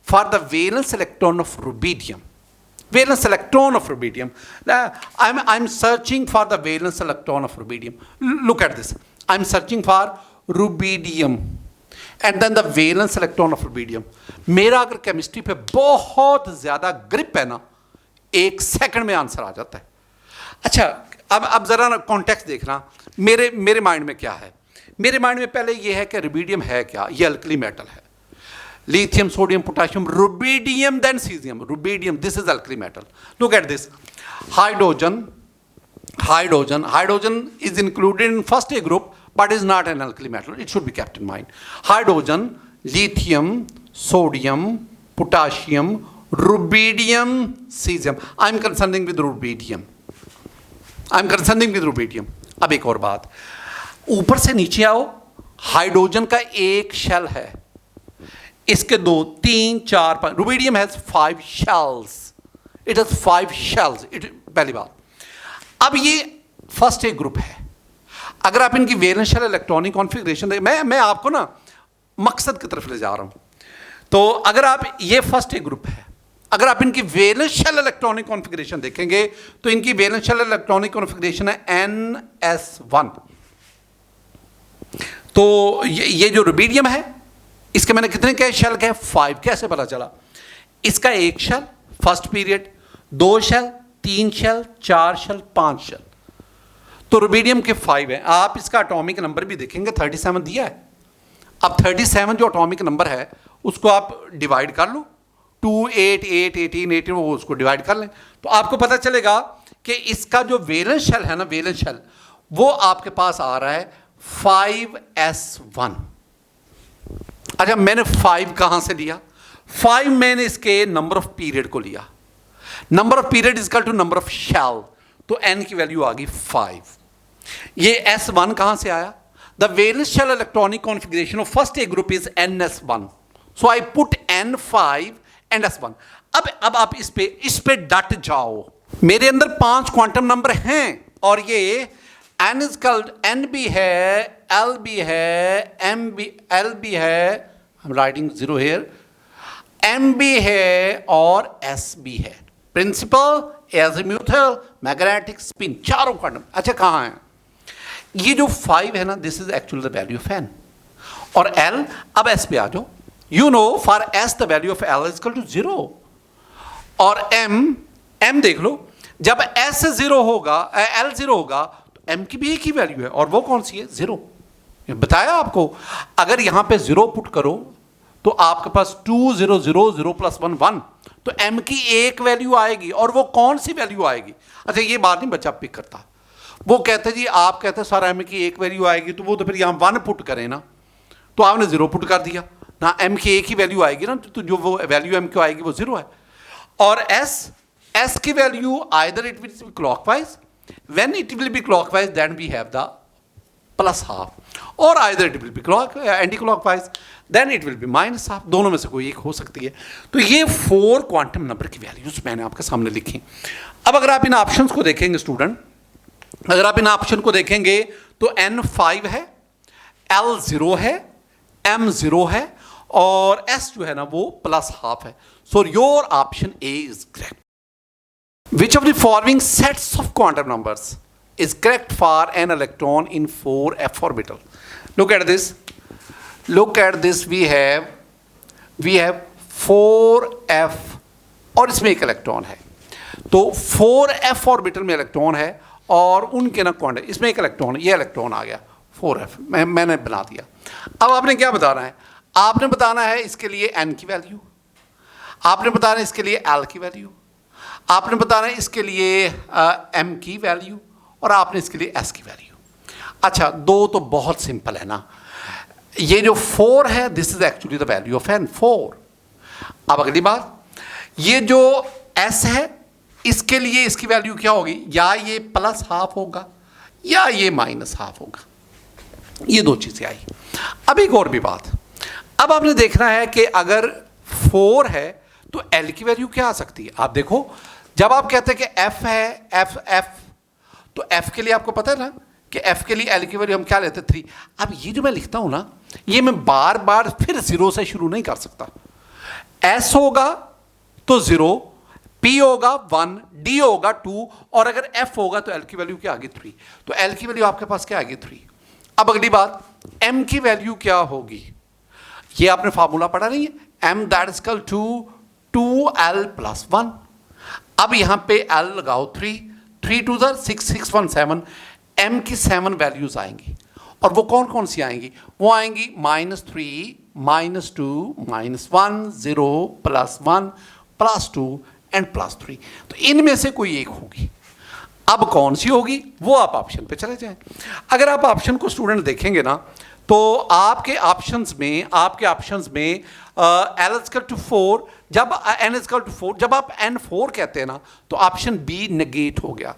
for the valence electron of rubidium. Valence electron of rubidium. I'm searching for the valence electron of rubidium. Look at this. I'm searching for rubidium. And then the valence electron of rubidium. मेरा अगर chemistry पे बहुत ज्यादा grip है ना, एक second में answer आ जाता है। अच्छा, अब जरा ना कॉन्टेक्स्ट देखना, मेरे माइंड में क्या है। मेरे माइंड में पहले ये है कि रुबिडियम है क्या, ये अल्कली मेटल है। Lithium, sodium, potassium, rubidium, then caesium, rubidium, this is alkali metal. Look at this, hydrogen is included in first A group but is not an alkali metal. It should be kept in mind. Hydrogen, lithium, sodium, potassium, rubidium, cesium. I'm concerning with rubidium. अब एक और बात, ऊपर से नीचे आओ, hydrogen का एक शेल है, इसके 2, 3, 4, 5, rubidium has 5 shells. It has 5 shells. पहली बात। अब ये फर्स्ट ए ग्रुप है। अगर आप इनकी वैलेंस शेल इलेक्ट्रॉनिक कॉन्फ़िगरेशन देखें, मैं आपको ना मकसद की तरफ ले जा रहा हूं। तो अगर आप, ये फर्स्ट ए ग्रुप है, अगर आप इनकी वैलेंस शेल इलेक्ट्रॉनिक कॉन्फ़िगरेशन देखेंगे तो इनकी वैलेंस शेल इलेक्ट्रॉनिक कॉन्फ़िगरेशन है NS1। तो ये जो रुबिडियम है, इसके मैंने कितने कहे शेल कहे, 5। कैसे पता चला? इसका एक shell first period, 2 shell, 3 shell, 4 shell, 5 shell. तो रुबिडियम के 5 हैं। आप इसका एटॉमिक नंबर भी देखेंगे, 37 दिया है। अब 37 जो एटॉमिक नंबर है उसको आप डिवाइड कर लो, 2, 8, 8, 18, 18, वो उसको डिवाइड कर लें तो आपको पता चलेगा कि इसका जो वैलेंस शेल है ना, वैलेंस शेल, वो आपके पास आ रहा है 5s1। अच्छा, मैंने 5 कहां से लिया? 5 मैंने इसके नंबर ऑफ पीरियड को लिया। Number of period is equal to number of shell, तो n की वैल्यू आ गई 5। ये S1 कहां से आया? The valence shell electronic configuration of first A group is NS1, so I put N5 and S1। अब आप इस पे डट जाओ। मेरे अंदर 5 क्वांटम नंबर हैं और ये n इज कल्ड, n भी है, l भी है, m भी, l भी है, I am writing 0 here, m भी है और s भी है। प्रिंसिपल, एजीम्यूथल, मैग्नेटिक, स्पिन, चारों क्वांटम। अच्छा, कहां है? ये जो 5 है ना, this is actually the value of n और l। अब s पे आ जाओ। You know for s the value of l is equal to 0 और m देख लो, जब s 0 होगा, l 0 होगा तो m की भी एक ही वैल्यू है, और वो कौन सी है? 0। बताया आपको। अगर यहां पे 0 पुट करो तो आपके पास 2 0 0 0 + 1 1, तो m की एक वैल्यू आएगी, और वो कौन सी वैल्यू आएगी? अच्छा, ये बात नहीं बच्चा पिक करता। वो कहते जी, आप कहते सर m की एक वैल्यू आएगी, तो वो तो फिर यहां 1 पुट करें ना, तो आपने 0 पुट कर दिया ना, m की एक ही वैल्यू आएगी ना, तो जो वो वैल्यू m की आएगी वो 0 है। और s की value either it will be clockwise, when it will be clockwise then we have the plus half, और either it will be anti clockwise then it will be minus half, दोनों में से कोई एक हो सकती है। तो ये 4 क्वांटम नंबर की वैल्यूज मैंने आपके सामने लिखी। अब अगर आप इन ऑप्शंस को देखेंगे स्टूडेंट, अगर आप इन ऑप्शन को देखेंगे तो n 5 है, l 0 है, m 0 है, और s जो है ना वो प्लस हाफ है। So your option A is correct. Which of the following sets of quantum numbers is correct for an electron in 4f orbital? Look at this. Look at this. We have 4f और इसमें एक electron है। तो 4f orbital में electron है और उनके ना क्वांटम, इसमें एक इलेक्ट्रॉन, ये इलेक्ट्रॉन आ गया 4f, मैंने बना दिया। अब आपने क्या बताना है? आपने बताना है इसके लिए n की वैल्यू, आपने बताना है इसके लिए l की वैल्यू, आपने बताना है इसके लिए m की वैल्यू, और आपने इसके लिए s की वैल्यू। अच्छा, दो तो बहुत सिंपल है ना। ये जो 4 है this is actually the value of n 4। अब अगली बात, ये जो s है इसके लिए इसकी वैल्यू क्या होगी? या ये प्लस हाफ होगा या ये माइनस हाफ होगा। ये दो चीजें आई। अब एक और भी बात, अब आपने देखना है कि अगर 4 है तो l की वैल्यू क्या आ सकती है। आप देखो, जब आप कहते हैं कि f है, f तो f के लिए आपको पता है ना कि f के लिए l की वैल्यू हम क्या लेते हैं 3। अब ये जो मैं लिखता हूं ना, ये मैं बार बार फिर 0 से शुरू नहीं कर सकता। s होगा तो 0, p होगा 1, d होगा 2, और अगर f होगा तो l की वैल्यू क्या आ गई 3। तो l की वैल्यू आपके पास क्या आ गई 3। अब अगली बात, m की वैल्यू क्या होगी? ये आपने फार्मूला पढ़ा नहीं है, m that is equal to 2l plus 1। अब यहां पे l लगाओ 3 2 6 6 1 7, m की 7 वैल्यूज आएंगी, और वो कौन कौन सी आएंगी? वो आएंगी -3, -2, -1, 0, +1, +2 एंड +3। तो इनमें से कोई एक होगी। अब कौन सी होगी वो आप ऑप्शन पे चले जाएं। अगर आप ऑप्शन को स्टूडेंट देखेंगे ना, तो आपके ऑप्शंस में l इक्वल टू 4, जब n इक्वल टू 4, जब आप n 4 कहते हैं ना तो ऑप्शन बी नेगेट हो गया।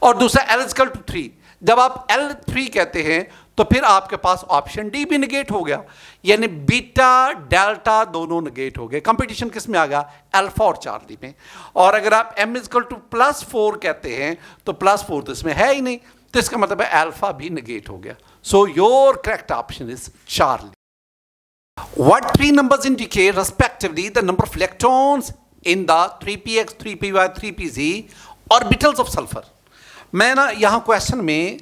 और दूसरा l इक्वल टू 3, जब आप l 3 कहते हैं तो फिर आपके पास ऑप्शन डी भी नेगेट हो गया, यानी बीटा डेल्टा दोनों नेगेट हो गए। कंपटीशन किस में आ गया? अल्फा और चार्ली में। और अगर आप m इक्वल टू +4 कहते हैं तो +4 तो इसमें है ही नहीं, तो इसका मतलब है अल्फा भी नेगेट हो गया। So your correct option is Charlie. What 3 numbers indicate respectively the number of electrons in the 3px, 3py, 3pz orbitals of sulfur? मैं ना यहाँ क्वेश्चन में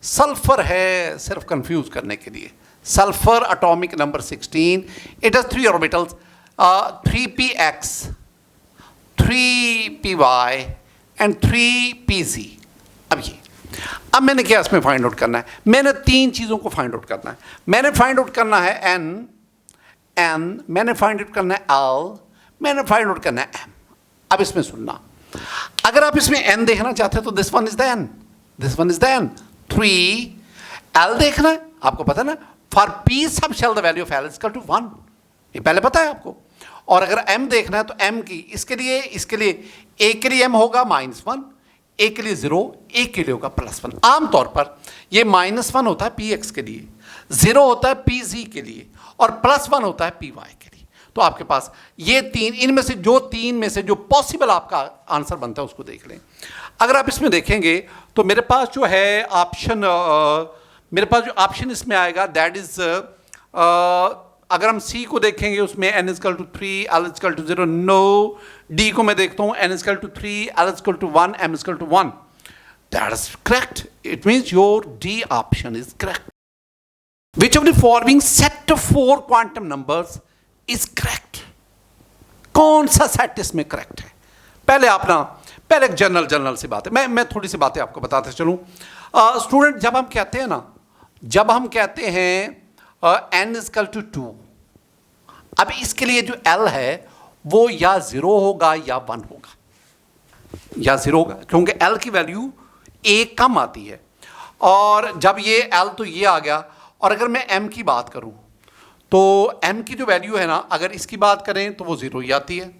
सल्फर है सिर्फ कंफ्यूज करने के लिए। Sulphur atomic number 16, it has 3 orbitals, 3px, 3py and 3pz। अब मैंने क्या इसमें फाइंड आउट करना है? मैंने 3 चीज़ों को फाइंड आउट करना है। मैंने फाइंड आउट करना है n, मैंने फाइंड आउट करना है l, मैंने फाइंड आउट करना है m। अब इसमें सुनना, अगर आप इसमें n देखना चाहते हैं तो this one is the n, this one is the n। 3 l देखना है, आपको पता है ना, for p sub shell the value of l is equal to 1, ये पहले पता है आपको। और अगर m देखना है तो m की इसके लिए एक के लिए m होगा -1, एक के लिए 0, एक के लिए होगा +1। आमतौर पर ये -1 होता है px के लिए, 0 होता है pz के लिए, और +1 होता है py के लिए। तो आपके पास ये 3, इनमें से जो पॉसिबल आपका आंसर बनता है उसको देख लें। अगर आप इसमें देखेंगे तो मेरे पास जो है ऑप्शन, मेरे पास जो ऑप्शन इसमें आएगा दैट इज, अगर हम सी को देखेंगे उसमें n equal to 3, l equal to 0, no. D को मैं देखता हूँ n equal to 3, l equal to 1, m equal to 1। That is correct. It means your D option is correct. Which of the following set of 4 quantum numbers is correct? कौन सा set इसमें correct है? पहले एक general सी बात है, मैं थोड़ी सी बातें आपको बताते चलूं। स्टूडेंट, जब हम कहते हैं n इक्वल टू 2, अब इसके लिए जो l है वो या 0 होगा या 1 होगा, या 0 होगा, क्योंकि l की वैल्यू 1 कम आती है। और जब ये l तो ये आ गया, और अगर मैं m की बात करूं तो m की जो वैल्यू है ना, अगर इसकी बात करें तो वो 0 ही आती है।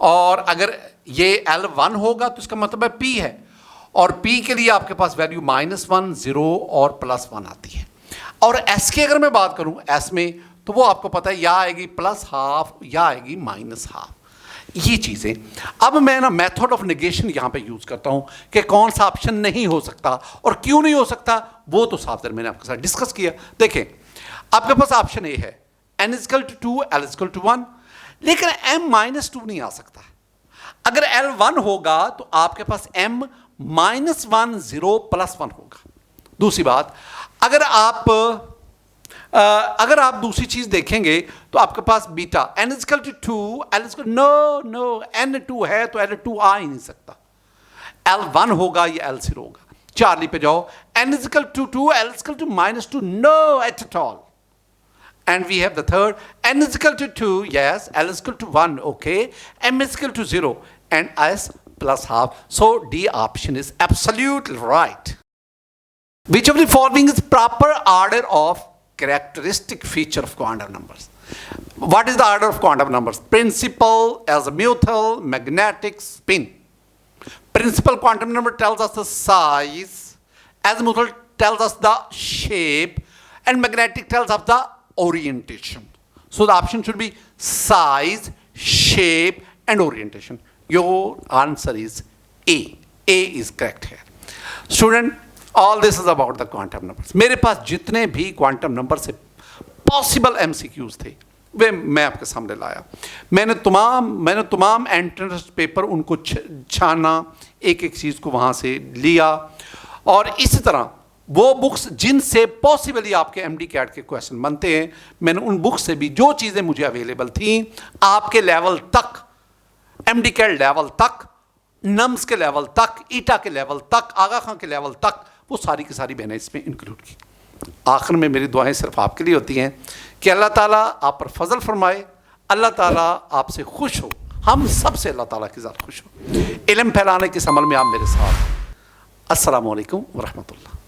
और अगर ये L1 होगा तो इसका मतलब है P है, और P के लिए आपके पास वैल्यू -1, 0 और +1 आती है। और S की अगर मैं बात करूं, S में तो वो आपको पता है या आएगी +½ या आएगी -½ ये चीज़ें। अब मैं ना मेथड ऑफ नेगेशन यहाँ पे यूज़ करता हूँ कि कौन सा ऑप्शन नहीं हो सकता और क्यों नहीं हो सकता, वो तो साफ मैंने आपके साथ डिस्कस किया। देखें, आपके पास ऑप्शन ए है n = 2, l = 1, लेकिन m-2 नहीं आ सकता। अगर L1 होगा तो आपके पास m -1, 0 +1 होगा। दूसरी बात, अगर आप दूसरी चीज देखेंगे तो आपके पास बीटा n = 2, l नो n2 है तो l2 आ ही नहीं सकता। L1 होगा या L0 होगा। चार्ली पे जाओ, n = 2, l = -2, no at all. And we have the third, n = 2, yes, l = 1, okay, m = 0, and s +½ So D option is absolutely right. Which of the following is proper order of characteristic feature of quantum numbers? What is the order of quantum numbers? Principal, azimuthal, magnetic, spin. Principal quantum number tells us the size, azimuthal tells us the shape, and magnetic tells us the orientation. So the option should be size, shape, and orientation. Your answer is A. A is correct here. Student, all this is about the quantum numbers. मेरे पास जितने भी quantum number से possible MCQs थे वे मैं आपके सामने लाया। मैंने तमाम एंट्रेंस पेपर उनको छाना, एक एक चीज़ को वहाँ से लिया, और इसी तरह वो बुक्स जिनसे पॉसिबली आपके MD कैट के क्वेश्चन बनते हैं, मैंने उन बुक्स से भी जो चीज़ें मुझे अवेलेबल थी आपके लेवल तक, MD कैट लेवल तक, नम्स के लेवल तक, ईटा के लेवल तक, आगा खां के लेवल तक, वो सारी की सारी मैंने इसमें इंक्लूड की। आखिर में मेरी दुआएं सिर्फ आपके लिए होती हैं कि अल्लाह ताला आप पर फजल फरमाए, अल्लाह ताला आपसे खुश हो, हम सब से अल्लाह ताला की ज़ात खुश हो। इल्म फैलाने के इस अमल में आप मेरे साथ। अस्सलामु अलैकुम व रहमतुल्लाह।